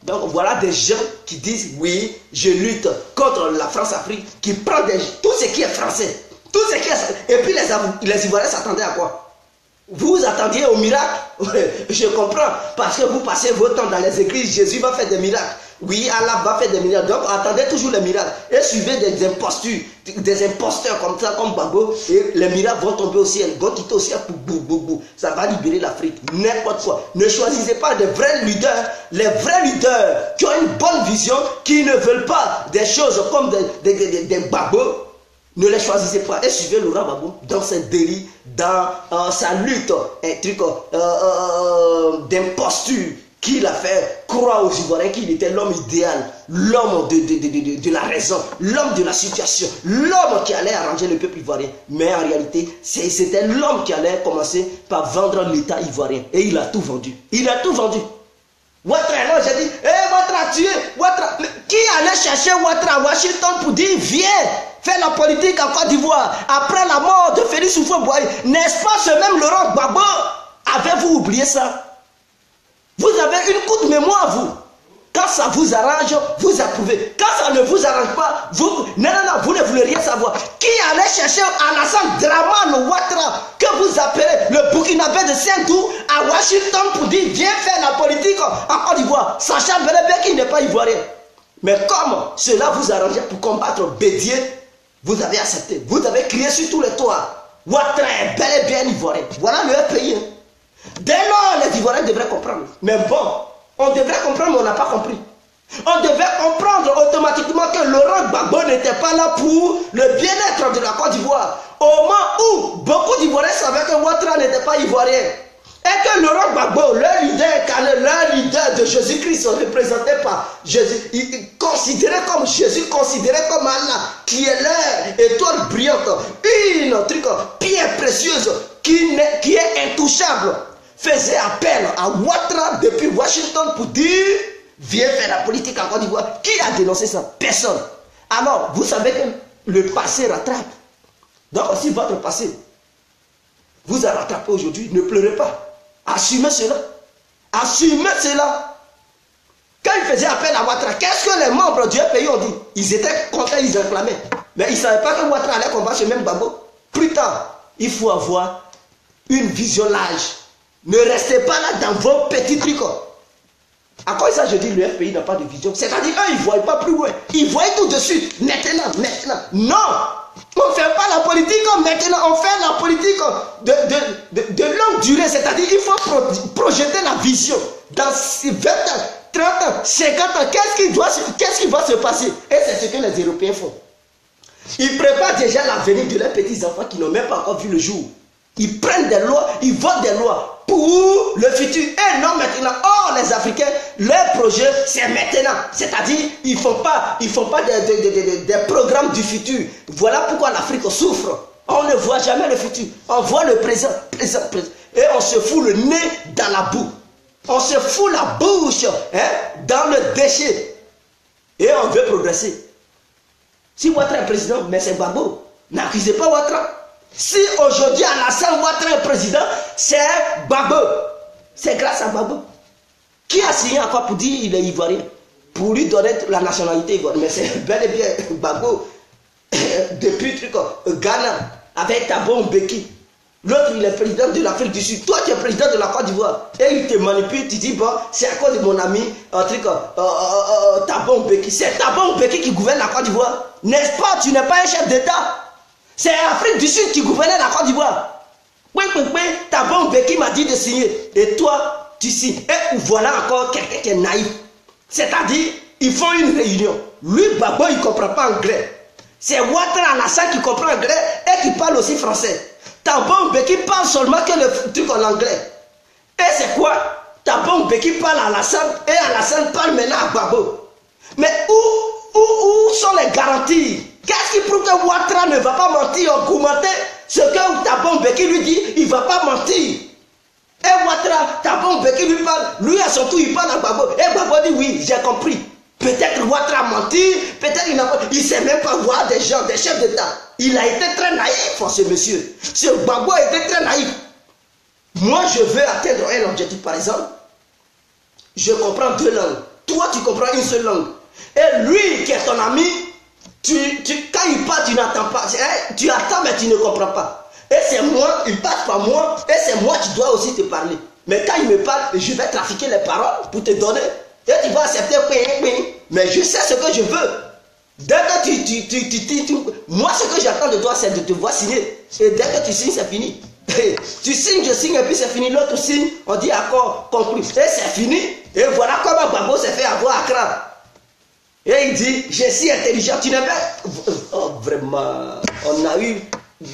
Donc voilà des gens qui disent oui, je lutte contre la France-Afrique, qui prend tout ce qui est français. Tout ce qui est... Et puis les Ivoiriens s'attendaient à quoi? Vous attendiez au miracle? Je comprends. Parce que vous passez votre temps dans les églises, Jésus va faire des miracles. Oui, Allah va faire des miracles. Donc, attendez toujours les miracles. Et suivez des imposteurs comme ça, comme Gbagbo. Et les miracles vont tomber au ciel. Vont quitter au ciel pour bou. Ça va libérer l'Afrique. N'importe quoi. Ne choisissez pas des vrais leaders. Les vrais leaders qui ont une bonne vision, qui ne veulent pas des choses comme des Gbagbo. Ne les choisissez pas et suivez Laurent Gbagbo dans ses délits, dans sa lutte, un truc d'imposture qu'il a fait croire aux Ivoiriens qu'il était l'homme idéal, l'homme de la raison, l'homme de la situation, l'homme qui allait arranger le peuple ivoirien. Mais en réalité, c'était l'homme qui allait commencer par vendre l'État ivoirien. Et il a tout vendu. Il a tout vendu. Ouattara, non, j'ai dit, Ouattara tué, Ouattara. Qui allait chercher Ouattara à Washington pour dire, viens faire la politique en Côte d'Ivoire après la mort de Félix Houphouët-Boigny? N'est-ce pas ce même Laurent Gbagbo? Avez-vous oublié ça? Vous avez une courte mémoire, vous. Quand ça vous arrange, vous approuvez. Quand ça ne vous arrange pas, vous ne voulez rien savoir. Qui allait chercher Alassane Dramane Ouattara, que vous appelez le Burkinabé de Saint-Doux, à Washington pour dire viens faire la politique en Côte d'Ivoire, sachant bel et bien qu'il n'est pas ivoirien. Mais comme cela vous arrangeait pour combattre Bédier, vous avez accepté. Vous avez crié sur tous les toits. Ouattara est bel et bien ivoirien. Voilà le pays. Dès lors, les Ivoiriens devraient comprendre. Mais bon, on devrait comprendre, mais on n'a pas compris. On devait comprendre automatiquement que Laurent Gbagbo n'était pas là pour le bien-être de la Côte d'Ivoire. Au moment où beaucoup d'Ivoiriens savaient que Ouattara n'était pas ivoirien. Et que Laurent Gbagbo, leur leader de Jésus-Christ, représenté par Jésus, considéré comme Jésus, considéré comme Allah, qui est leur étoile brillante, une pierre précieuse qui est intouchable, faisait appel à Ouattara depuis Washington pour dire viens faire la politique en Côte d'Ivoire. Qui a dénoncé ça? Personne. Alors, vous savez que le passé rattrape. Donc, si votre passé vous a rattrapé aujourd'hui, ne pleurez pas. Assumez cela. Assumez cela. Quand il faisait appel à Ouattara, qu'est-ce que les membres du pays ont dit? Ils étaient contents, ils acclamaient. Mais ils ne savaient pas que Ouattara allait combattre ce même Gbagbo. Plus tard, il faut avoir une vision large. Ne restez pas là dans vos petits trucs. À quoi ça je dis le FPI n'a pas de vision? C'est-à-dire eux ils ne voient pas plus loin. Ils voient tout de suite. Maintenant. Non. On ne fait pas la politique maintenant. On fait la politique de longue durée. C'est-à-dire il faut projeter la vision. Dans 20 ans, 30 ans, 50 ans, qu'est-ce qui va se passer? Et c'est ce que les Européens font. Ils préparent déjà l'avenir de leurs petits-enfants qui n'ont même pas encore vu le jour. Ils prennent des lois, ils votent des lois pour le futur. Et non maintenant. Or, les Africains, leur projet, c'est maintenant. C'est-à-dire, ils ne font pas des programmes du futur. Voilà pourquoi l'Afrique souffre. On ne voit jamais le futur. On voit le présent. Et on se fout le nez dans la boue. On se fout la bouche dans le déchet. Et on veut progresser. Si Ouattara est président, mais c'est Gbagbo. N'accusez pas Ouattara. Si aujourd'hui Alassane Ouattara est président, c'est Gbagbo. C'est grâce à Gbagbo. Qui a signé encore pour dire qu'il est ivoirien? Pour lui donner la nationalité ivoirienne. Mais c'est bel et bien Gbagbo. Depuis Ghana, avec Thabo Mbeki. L'autre, il est président de l'Afrique du Sud. Toi, tu es président de la Côte d'Ivoire. Et il te manipule. Tu dis, bon, c'est à cause de mon ami Thabo Mbeki. C'est Thabo Mbeki qui gouverne la Côte d'Ivoire. N'est-ce pas? Tu n'es pas un chef d'État. C'est l'Afrique du Sud qui gouvernait la Côte d'Ivoire. Thabo Mbeki m'a dit de signer. Et toi, tu signes. Et voilà encore quelqu'un qui est naïf. C'est-à-dire, ils font une réunion. Lui, Gbagbo, il ne comprend pas anglais. C'est Ouattara Alassane qui comprend anglais et qui parle aussi français. Thabo Mbeki parle seulement que le truc en anglais. Et c'est quoi? Thabo Mbeki parle à Alassane et Alassane parle maintenant à Gbagbo. Mais où sont les garanties? Qu'est-ce qui prouve que Ouattara ne va pas mentir, augmenter ce que Thabo Mbeki lui dit? Il ne va pas mentir. Et Ouattara, Thabo Mbeki lui parle, lui à son tour il parle à Gbagbo. Et Gbagbo dit oui, j'ai compris. Peut-être Ouattara a menti, peut-être il ne sait même pas voir des gens, des chefs d'État. Il a été très naïf, ce monsieur. Ce Gbagbo a été très naïf. Moi, je veux atteindre un objectif, par exemple. Je comprends deux langues. Toi, tu comprends une seule langue. Et lui, qui est ton ami, quand il parle, tu n'attends pas. Tu attends, mais tu ne comprends pas. Et c'est moi, il passe par moi, et c'est moi qui dois aussi te parler. Mais quand il me parle, je vais trafiquer les paroles pour te donner. Et tu vas accepter, mais je sais ce que je veux. Dès que moi, ce que j'attends de toi, c'est de te voir signer. Et dès que tu signes, c'est fini. Tu signes, je signe, et puis c'est fini. L'autre signe, on dit accord conclu. Et c'est fini. Et voilà comment Gbagbo s'est fait avoir à Accra. Et il dit, je suis intelligent, tu n'es pas... Oh, vraiment, on a eu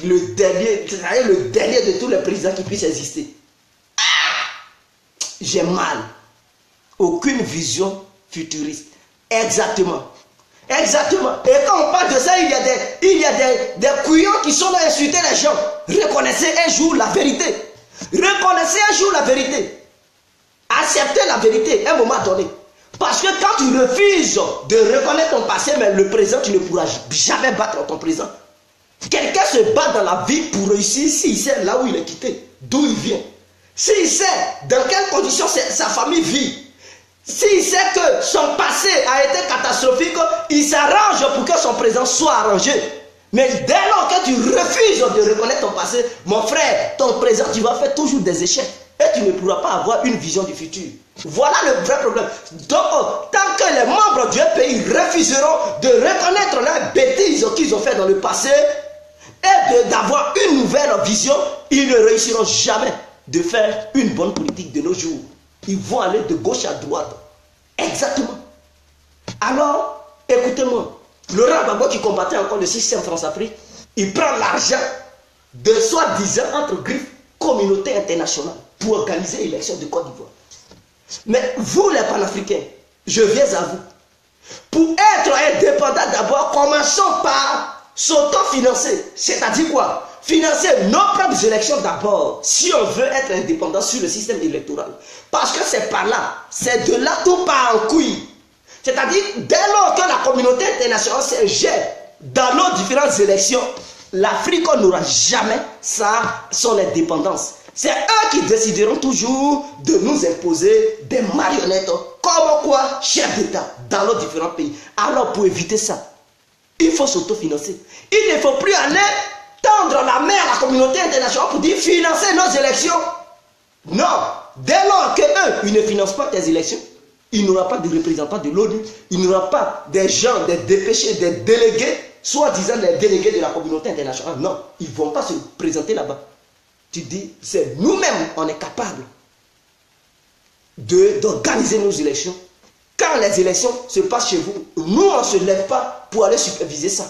le dernier de tous les présidents qui puissent exister. J'ai mal. Aucune vision futuriste. Exactement. Exactement. Et quand on parle de ça, il y a des couillons qui sont là à insulter les gens. Reconnaissez un jour la vérité. Reconnaissez un jour la vérité. Acceptez la vérité à un moment donné. Parce que quand tu refuses de reconnaître ton passé, mais le présent, tu ne pourras jamais battre ton présent. Quelqu'un se bat dans la vie pour réussir s'il sait là où il est quitté, d'où il vient. S'il sait dans quelles conditions sa famille vit. S'il sait que son passé a été catastrophique, il s'arrange pour que son présent soit arrangé. Mais dès lors que tu refuses de reconnaître ton passé, mon frère, ton présent, tu vas faire toujours des échecs. Et tu ne pourras pas avoir une vision du futur. Voilà le vrai problème. Donc, tant que les membres du pays refuseront de reconnaître les bêtises qu'ils ont fait dans le passé et d'avoir une nouvelle vision, ils ne réussiront jamais de faire une bonne politique de nos jours. Ils vont aller de gauche à droite. Exactement. Alors, écoutez-moi. Laurent Gbagbo qui combattait encore le système France-Afrique, il prend l'argent de soi-disant entre griffes communauté internationale pour organiser l'élection de Côte d'Ivoire. Mais vous les panafricains, je viens à vous. Pour être indépendant d'abord, commençons par s'autofinancer. C'est-à-dire quoi? Financer nos propres élections d'abord, si on veut être indépendant sur le système électoral. Parce que c'est par là, c'est de là tout part en couille. C'est-à-dire, dès lors que la communauté internationale se jette dans nos différentes élections, l'Afrique n'aura jamais son indépendance. C'est eux qui décideront toujours de nous imposer des marionnettes, comme quoi, chefs d'État, dans nos différents pays. Alors, pour éviter ça, il faut s'autofinancer. Il ne faut plus aller tendre la main à la communauté internationale pour dire financer nos élections. Non. Dès lors qu'eux, ils ne financent pas tes élections, il n'y aura pas de représentants de l'ONU, il n'y aura pas des gens, des dépêchés, des délégués, soi-disant les délégués de la communauté internationale. Non, ils ne vont pas se présenter là-bas. Tu dis, c'est nous-mêmes, on est capable d'organiser nos élections. Quand les élections se passent chez vous, nous, on ne se lève pas pour aller superviser ça.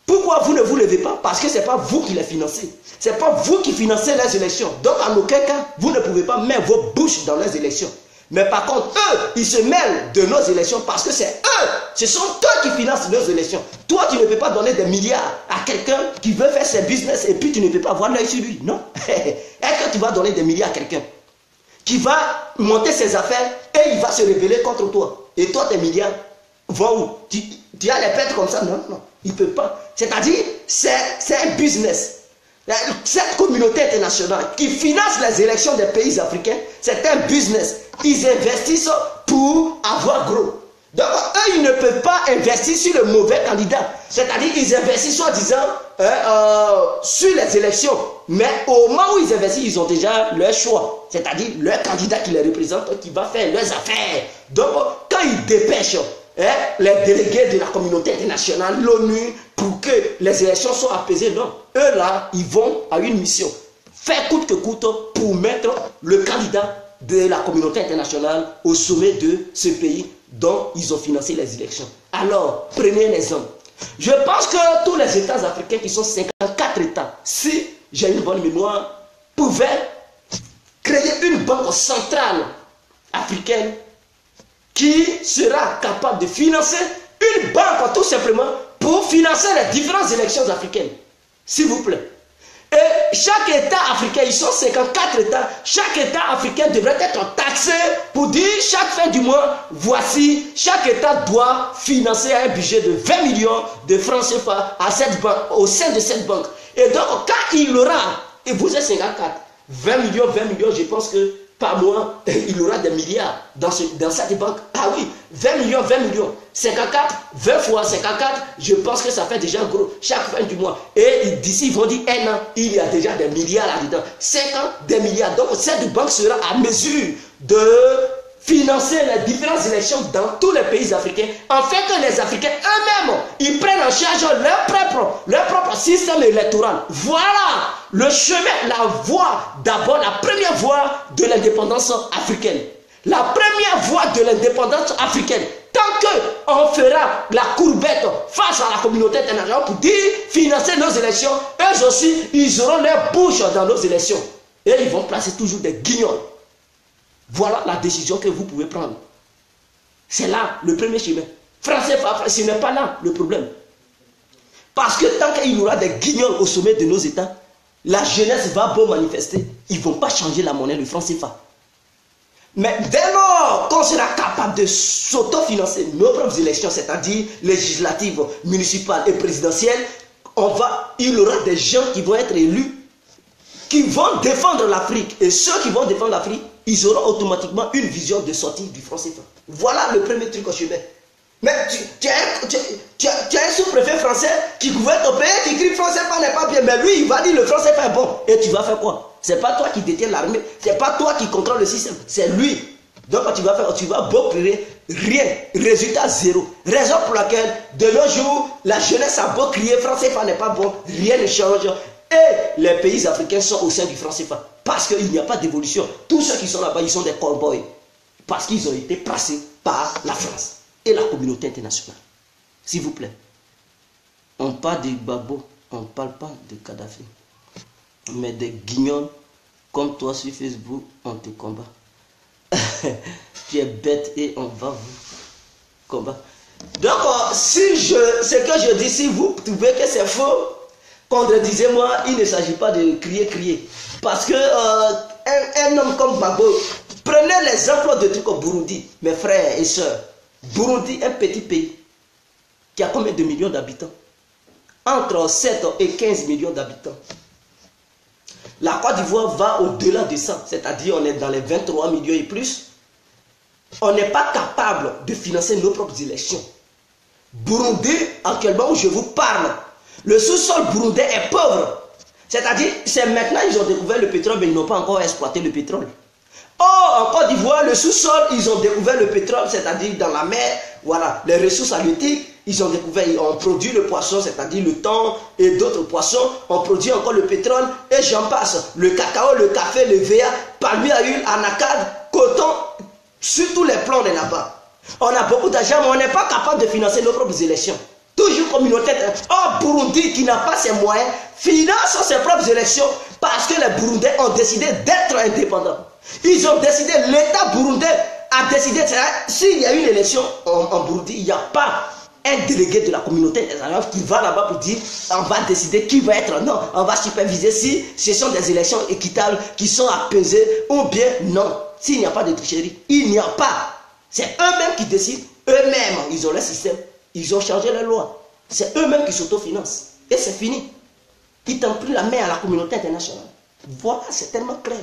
Pourquoi vous ne vous levez pas? Parce que ce n'est pas vous qui les financez. Ce n'est pas vous qui financez les élections. Donc, en aucun cas, vous ne pouvez pas mettre vos bouches dans les élections. Mais par contre, eux, ils se mêlent de nos élections parce que c'est eux, ce sont eux qui financent nos élections. Toi, tu ne peux pas donner des milliards à quelqu'un qui veut faire ses business et puis tu ne peux pas avoir l'œil sur lui. Non. Est-ce que tu vas donner des milliards à quelqu'un qui va monter ses affaires et il va se révéler contre toi? Et toi, tes milliards vont où? Tu as les perdre comme ça? Non, non, il ne peut pas. C'est-à-dire, c'est un business. Cette communauté internationale qui finance les élections des pays africains, c'est un business. Ils investissent pour avoir gros. Donc, eux, ils ne peuvent pas investir sur le mauvais candidat. C'est-à-dire qu'ils investissent soi-disant sur les élections. Mais au moment où ils investissent, ils ont déjà leur choix. C'est-à-dire leur candidat qui les représente, qui va faire leurs affaires. Donc, quand ils dépêchent les délégués de la communauté internationale, l'ONU, pour que les élections soient apaisées, non. Eux là, ils vont à une mission. Faire coûte que coûte pour mettre le candidat de la communauté internationale au sommet de ce pays dont ils ont financé les élections. Alors, prenez l'exemple. Je pense que tous les États africains qui sont 54 États, si j'ai une bonne mémoire, pouvaient créer une banque centrale africaine qui sera capable de financer une banque tout simplement pour financer les différentes élections africaines. S'il vous plaît. Et chaque État africain, ils sont 54 États, chaque État africain devrait être taxé pour dire chaque fin du mois, voici, chaque État doit financer un budget de 20 millions de francs CFA à cette banque, au sein de cette banque. Et donc, quand il aura, et vous êtes 54, 20 millions, je pense que par mois, il aura des milliards dans cette banque. Ah oui, 20 millions. 54, 20 fois 54, je pense que ça fait déjà gros chaque fin du mois. Et d'ici, ils vont dire 1 an, il y a déjà des milliards là-dedans. 5 ans, des milliards. Donc, cette banque sera à mesure de financer les différentes élections dans tous les pays africains, afin que les Africains eux-mêmes, ils prennent en charge leur propre système électoral. Voilà le chemin, la voie, d'abord la première voie de l'indépendance africaine. La première voie de l'indépendance africaine. Tant qu'on fera la courbette face à la communauté internationale pour dire financer nos élections, eux aussi, ils auront leur bouche dans nos élections. Et ils vont placer toujours des guignols. Voilà la décision que vous pouvez prendre. C'est là le premier chemin. Français, ce n'est pas là le problème. Parce que tant qu'il y aura des guignols au sommet de nos États, la jeunesse va beau manifester. Ils ne vont pas changer la monnaie, le franc CFA. Mais dès lors qu'on sera capable de s'autofinancer nos propres élections, c'est-à-dire législatives, municipales et présidentielles, il y aura des gens qui vont être élus, qui vont défendre l'Afrique. Et ceux qui vont défendre l'Afrique, ils auront automatiquement une vision de sortie du franc CFA. Voilà le premier truc au chemin. Mais tu as un sous-préfet français qui gouverne ton pays, qui crie franc CFA n'est pas bien. Mais lui, il va dire le franc CFA est bon. Et tu vas faire quoi? C'est pas toi qui détiens l'armée, c'est pas toi qui contrôle le système, c'est lui. Donc tu vas beau crier, rien, résultat zéro. Raison pour laquelle, de nos jours, la jeunesse a beau crier franc CFA n'est pas bon, rien ne change. Et les pays africains sont au sein du franc CFA. Parce qu'il n'y a pas d'évolution. Tous ceux qui sont là-bas, ils sont des cowboys. Parce qu'ils ont été placés par la France et la communauté internationale. S'il vous plaît. On parle de Gbagbo, on ne parle pas de Kadhafi. Mais des guignols comme toi sur Facebook, on te combat. Tu es bête et on va vous combattre. Donc, ce que je dis, si vous trouvez que c'est faux, contredisez-moi, il ne s'agit pas de crier. Parce que un homme comme Gbagbo, prenez l'exemple de trucs au Burundi, mes frères et sœurs. Burundi, un petit pays qui a combien de millions d'habitants? Entre 7 et 15 millions d'habitants. La Côte d'Ivoire va au-delà de ça, c'est-à-dire on est dans les 23 millions et plus. On n'est pas capable de financer nos propres élections. Burundi, actuellement où je vous parle, le sous-sol burundais est pauvre. C'est-à-dire, c'est maintenant ils ont découvert le pétrole, mais ils n'ont pas encore exploité le pétrole. Or, en Côte d'Ivoire, le sous-sol, ils ont découvert le pétrole, c'est-à-dire dans la mer, voilà, les ressources halieutiques, ils ont découvert, on produit le poisson, c'est-à-dire le thon et d'autres poissons, on produit encore le pétrole, et j'en passe, le cacao, le café, le VA, palmier à huile, anacarde, coton, sur tous les plans de là-bas. On a beaucoup d'argent, mais on n'est pas capable de financer nos propres élections. Toujours communautaire. Or, Burundi, qui n'a pas ses moyens, finance ses propres élections parce que les Burundais ont décidé d'être indépendants. Ils ont décidé, l'État burundais a décidé, s'il y a une élection en Burundi, il n'y a pas un délégué de la communauté internationale qui va là-bas pour dire on va décider qui va être. Non, on va superviser si ce sont des élections équitables qui sont apaisées ou bien non. S'il n'y a pas de tricherie, il n'y a pas. C'est eux-mêmes qui décident, eux-mêmes, ils ont leur système, ils ont changé les lois. C'est eux-mêmes qui s'autofinancent. Et c'est fini. Ils n'ont plus la main à la communauté internationale. Voilà, c'est tellement clair.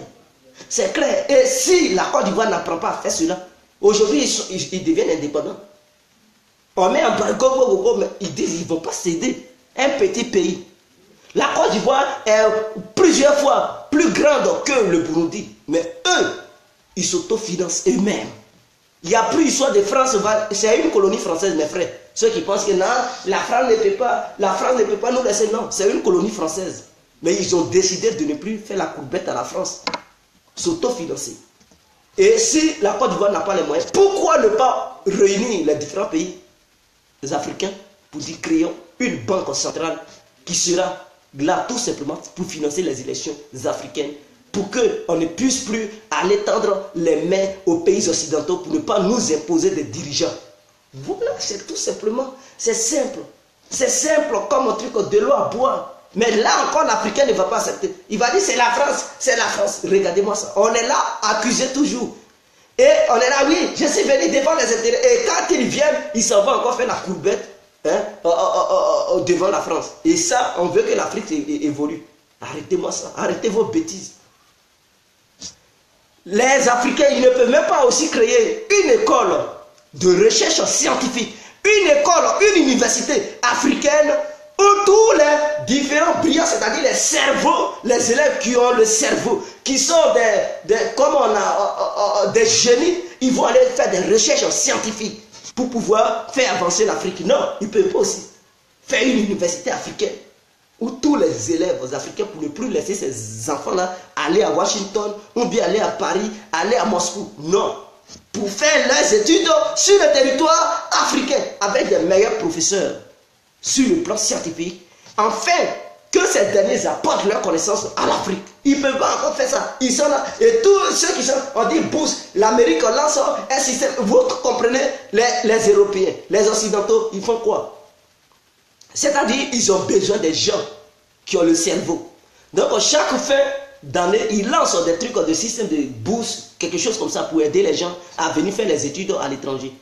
C'est clair. Et si la Côte d'Ivoire n'apprend pas à faire cela, aujourd'hui, ils deviennent indépendants. On met un embargo, mais ils disent qu'ils ne vont pas céder. Un petit pays. La Côte d'Ivoire est plusieurs fois plus grande que le Burundi. Mais eux, ils s'autofinancent eux-mêmes. Il n'y a plus histoire de France. C'est une colonie française, mes frères. Ceux qui pensent que non, la France ne peut pas nous laisser. Non, c'est une colonie française. Mais ils ont décidé de ne plus faire la courbette à la France. S'autofinancer. Et si la Côte d'Ivoire n'a pas les moyens, pourquoi ne pas réunir les différents pays africains pour dire créons une banque centrale qui sera là tout simplement pour financer les élections africaines, pour qu'on ne puisse plus aller tendre les mains aux pays occidentaux pour ne pas nous imposer des dirigeants. Voilà, c'est tout simplement, c'est simple. C'est simple comme un truc de l'eau à boire. Mais là encore, l'Africain ne va pas accepter. Il va dire c'est la France, c'est la France. Regardez-moi ça. On est là, accusé toujours. Et on est là, oui, je suis venu défendre les intérêts. Et quand ils viennent, ils s'en vont encore faire la courbette devant la France. Et ça, on veut que l'Afrique évolue. Arrêtez-moi ça. Arrêtez vos bêtises. Les Africains, ils ne peuvent même pas aussi créer une école de recherche scientifique. Une école, une université africaine où tous les différents brillants, c'est-à-dire les cerveaux, les élèves qui ont le cerveau, qui sont comme on a des génies, ils vont aller faire des recherches scientifiques pour pouvoir faire avancer l'Afrique. Non, ils ne peuvent pas aussi faire une université africaine où tous les élèves africains ne pourraient plus laisser ces enfants-là aller à Washington, ou bien aller à Paris, aller à Moscou. Non. Pour faire leurs études sur le territoire africain, avec des meilleurs professeurs sur le plan scientifique, afin que ces derniers apportent leurs connaissances à l'Afrique. Ils ne peuvent pas encore faire ça. Ils sont là. Et tous ceux qui sont, on dit bourse, l'Amérique lance un système. Vous comprenez, les Européens, les Occidentaux, ils font quoi? C'est-à-dire, ils ont besoin des gens qui ont le cerveau. Donc, chaque fin d'année, ils lancent des trucs de système de bourse, quelque chose comme ça, pour aider les gens à venir faire les études à l'étranger.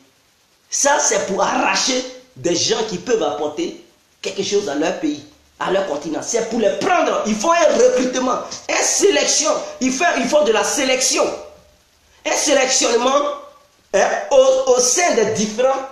Ça, c'est pour arracher des gens qui peuvent apporter quelque chose à leur pays, à leur continent. C'est pour les prendre. Il faut un recrutement, une sélection. Il faut de la sélection. Un sélectionnement au sein des différents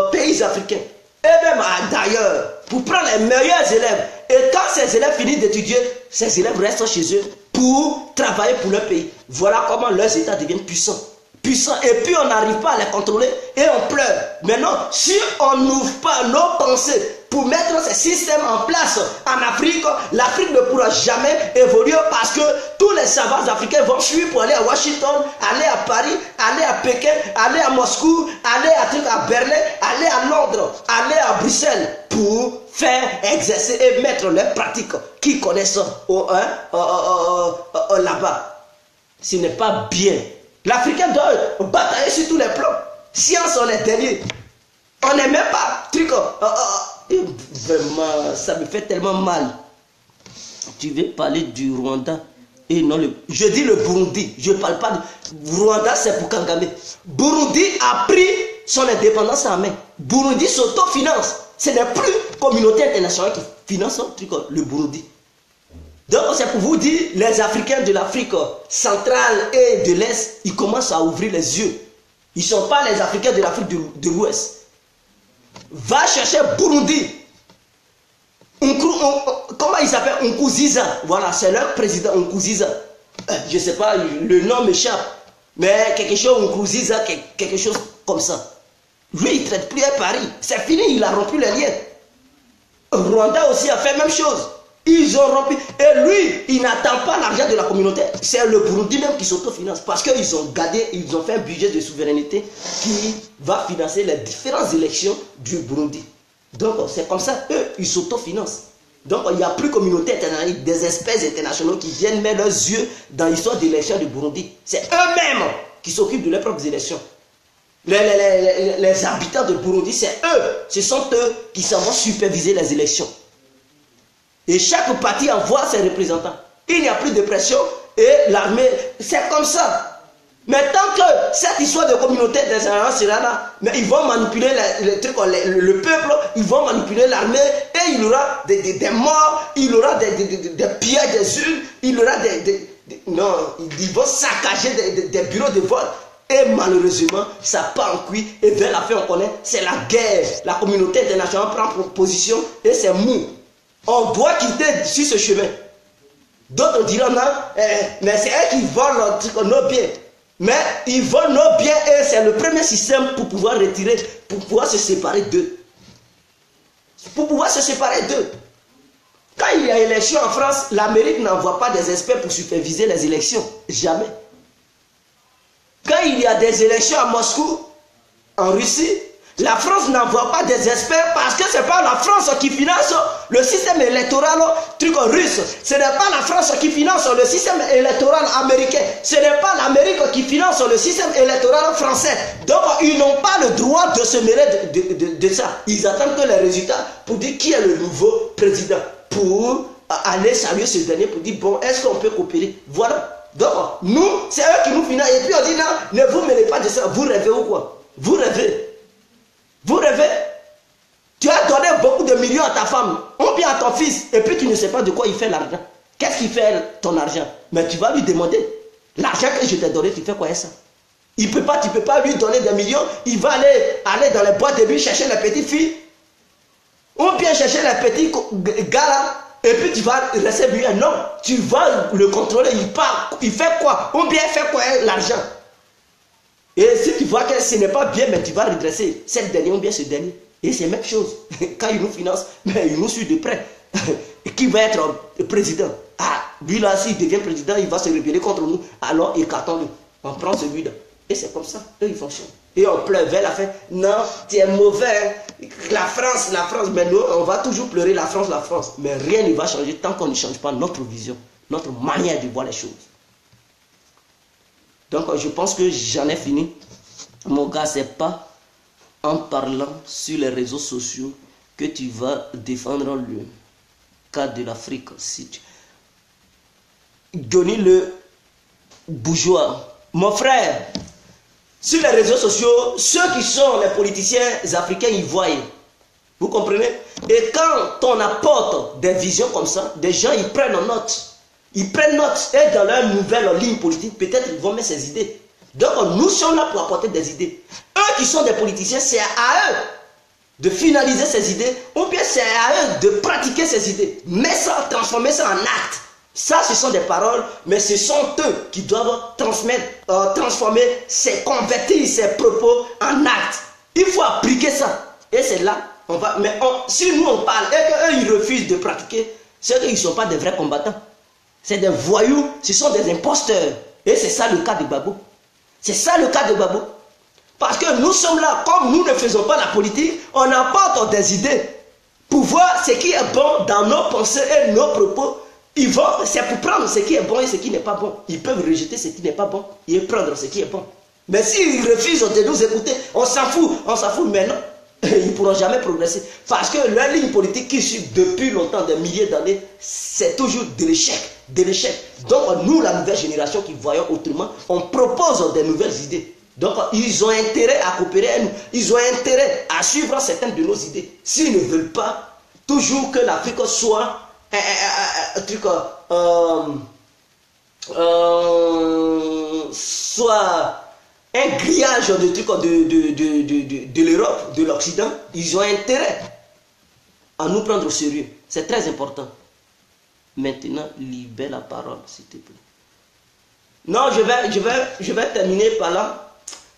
pays africains. Et même d'ailleurs, pour prendre les meilleurs élèves. Et quand ces élèves finissent d'étudier, ces élèves restent chez eux pour travailler pour leur pays. Voilà comment leurs États deviennent puissants. Et puis on n'arrive pas à les contrôler et on pleure. Maintenant, si on n'ouvre pas nos pensées pour mettre ces systèmes en place en Afrique, l'Afrique ne pourra jamais évoluer parce que tous les savants africains vont fuir pour aller à Washington, aller à Paris, aller à Pékin, aller à Moscou, aller à Berlin, aller à Londres, aller à Bruxelles pour faire exercer et mettre leurs pratiques qu'ils connaissent là-bas. Ce n'est pas bien. L'Africain doit batailler sur tous les plans. Science, on est dernier. On n'est même pas truc. Vraiment, ça me fait tellement mal. Tu veux parler du Rwanda et non je dis le Burundi. Je ne parle pas de Rwanda, c'est pour Kagame. Burundi a pris son indépendance en main. Burundi s'autofinance. Ce n'est plus communauté internationale qui finance le Burundi. Donc c'est pour vous dire, les Africains de l'Afrique centrale et de l'Est, ils commencent à ouvrir les yeux. Ils ne sont pas les Africains de l'Afrique de l'Ouest. Va chercher Burundi. Comment il s'appelle? Nkurunziza. Voilà, c'est leur président Nkurunziza. Je ne sais pas, le nom m'échappe. Mais quelque chose, Nkurunziza, quelque chose comme ça. Lui, il ne traite plus à Paris. C'est fini, il a rompu les liens. Rwanda aussi a fait la même chose. Ils ont rompu. Et lui, il n'attend pas l'argent de la communauté. C'est le Burundi même qui s'autofinance. Parce qu'ils ont gardé, ils ont fait un budget de souveraineté qui va financer les différentes élections du Burundi. Donc, c'est comme ça, eux, ils s'autofinancent. Donc, il n'y a plus communauté internationale, des espèces internationaux qui viennent mettre leurs yeux dans l'histoire d'élections du Burundi. C'est eux-mêmes qui s'occupent de leurs propres élections. Les habitants de Burundi, c'est eux. Ce sont eux qui s'en vont superviser les élections. Et chaque parti envoie ses représentants. Il n'y a plus de pression et l'armée, c'est comme ça. Mais tant que cette histoire de communauté internationale sera là, mais ils vont manipuler le peuple, ils vont manipuler l'armée et il y aura des morts, il y aura des pillages des urnes, il y aura non, ils vont saccager des bureaux de vote. Et malheureusement, ça part en couille et vers la fin on connaît, c'est la guerre. La communauté internationale prend position et c'est mou. On doit quitter sur ce chemin. D'autres diront non, mais c'est eux qui volent nos biens. Mais ils volent nos biens et c'est le premier système pour pouvoir retirer, pour pouvoir se séparer d'eux. Pour pouvoir se séparer d'eux. Quand il y a élection en France, l'Amérique n'envoie pas des experts pour superviser les élections. Jamais. Quand il y a des élections à Moscou, en Russie, la France n'envoie pas des experts parce que ce n'est pas la France qui finance le système électoral russe. Ce n'est pas la France qui finance le système électoral américain. Ce n'est pas l'Amérique qui finance le système électoral français. Donc, ils n'ont pas le droit de se mêler de ça. Ils attendent que les résultats pour dire qui est le nouveau président. Pour aller saluer ce dernier, pour dire, bon, est-ce qu'on peut coopérer? Voilà. Donc, nous, c'est eux qui nous financent. Et puis on dit, non, ne vous mêlez pas de ça. Vous rêvez ou quoi? Vous rêvez. Vous rêvez? Tu as donné beaucoup de millions à ta femme, ou bien à ton fils, et puis tu ne sais pas de quoi il fait l'argent. Qu'est-ce qu'il fait ton argent? Mais tu vas lui demander. L'argent que je t'ai donné, tu fais quoi avec ça? Tu ne peux pas lui donner des millions. Il va aller dans les boîtes de nuit chercher les petites filles, ou bien chercher les petits gars là, et puis tu vas rester lui. Non, tu vas le contrôler. Il part, il fait quoi? Ou bien il fait quoi l'argent? Et si tu vois que ce n'est pas bien, mais tu vas redresser cette dernière ou bien ce dernier. Et c'est la même chose. Quand ils nous financent, mais ils nous suivent de près. Qui va être président? Ah, lui là, s'il devient président, il va se rebeller contre nous. Alors, écartons-le. On prend celui-là. Et c'est comme ça. Eux, ils fonctionnent. Et on pleure vers la fin. Non, tu es mauvais. La France. Mais nous, on va toujours pleurer la France. Mais rien ne va changer tant qu'on ne change pas notre vision, notre manière de voir les choses. Donc, je pense que j'en ai fini. Mon gars, c'est pas en parlant sur les réseaux sociaux que tu vas défendre le cas de l'Afrique. Si tu... Johnny le bourgeois, mon frère, sur les réseaux sociaux, ceux qui sont les politiciens africains, ils voient. Vous comprenez? Et quand on apporte des visions comme ça, des gens, ils prennent note. Ils prennent note et dans leur nouvelle ligne politique, peut-être ils vont mettre ces idées. Donc nous sommes là pour apporter des idées. Eux qui sont des politiciens, c'est à eux de finaliser ces idées, ou bien c'est à eux de pratiquer ces idées. Mais ça, transformer ça en acte. Ça, ce sont des paroles, mais ce sont eux qui doivent transformer, convertir ces propos en actes. Il faut appliquer ça. Et c'est là, on va. Mais si nous on parle et qu'eux ils refusent de pratiquer, c'est qu'ils ne sont pas des vrais combattants. C'est des voyous, ce sont des imposteurs. Et c'est ça le cas de Gbagbo. C'est ça le cas de Gbagbo. Parce que nous sommes là, comme nous ne faisons pas la politique, on apporte des idées pour voir ce qui est bon dans nos pensées et nos propos. C'est pour prendre ce qui est bon et ce qui n'est pas bon. Ils peuvent rejeter ce qui n'est pas bon et prendre ce qui est bon. Mais s'ils refusent de nous écouter, on s'en fout maintenant. Ils ne pourront jamais progresser. Parce que leur ligne politique qui suit depuis longtemps, des milliers d'années, c'est toujours de l'échec. De l'échec. Donc nous, la nouvelle génération qui voyons autrement, on propose des nouvelles idées. Donc ils ont intérêt à coopérer avec nous. Ils ont intérêt à suivre certaines de nos idées. S'ils ne veulent pas toujours que l'Afrique soit soit un grillage de trucs de l'Europe, de l'Occident, ils ont intérêt à nous prendre au sérieux. C'est très important. Maintenant, libère la parole, s'il te plaît. Non, je vais terminer par là.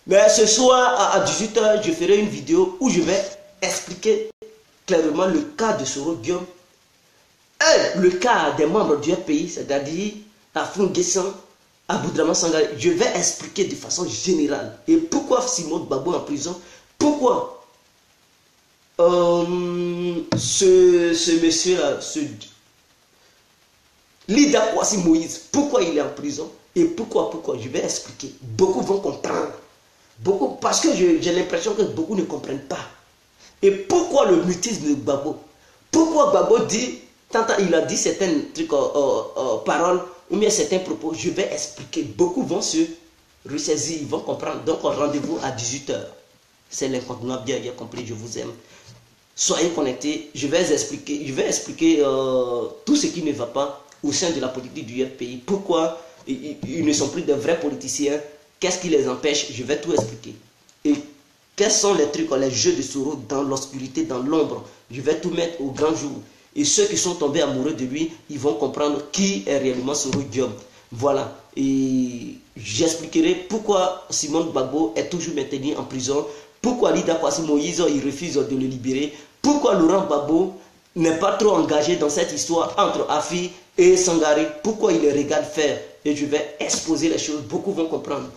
Mais ce soir, à 18 h, je ferai une vidéo où je vais expliquer clairement le cas de Soro Guillaume et le cas des membres du FPI, c'est-à-dire Afun Guessan, Aboudraman Sangaré. Je vais expliquer de façon générale. Et pourquoi Simon Gbagbo en prison? Pourquoi ce monsieur-là, Lida Kwasi Moïse, pourquoi il est en prison? Et pourquoi je vais expliquer. Beaucoup vont comprendre. Beaucoup, parce que j'ai l'impression que beaucoup ne comprennent pas. Et pourquoi le mutisme de Gbagbo? Pourquoi Gbagbo dit, tant il a dit certaines trucs, paroles, ou bien certains propos, je vais expliquer. Beaucoup vont se ressaisir, ils vont comprendre. Donc rendez-vous à 18 h. C'est l'incontournable, bien compris, je vous aime. Soyez connectés, je vais expliquer tout ce qui ne va pas au sein de la politique du FPI. Pourquoi ils ne sont plus de vrais politiciens? Qu'est-ce qui les empêche? Je vais tout expliquer. Et quels sont les trucs, les jeux de Soro dans l'obscurité, dans l'ombre? Je vais tout mettre au grand jour. Et ceux qui sont tombés amoureux de lui, ils vont comprendre qui est réellement Soro Guillaume. Voilà. Et j'expliquerai pourquoi Simon Gbagbo est toujours maintenu en prison. Pourquoi Lida Kwasi Moïse, il refuse de le libérer. Pourquoi Laurent Gbagbo n'est pas trop engagé dans cette histoire entre Afi et Sangaré. Pourquoi il les regarde faire. Et je vais exposer les choses. Beaucoup vont comprendre.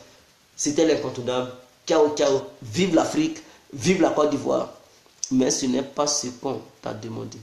C'était l'incontournable. Ciao, ciao. Vive l'Afrique. Vive la Côte d'Ivoire. Mais ce n'est pas ce qu'on t'a demandé.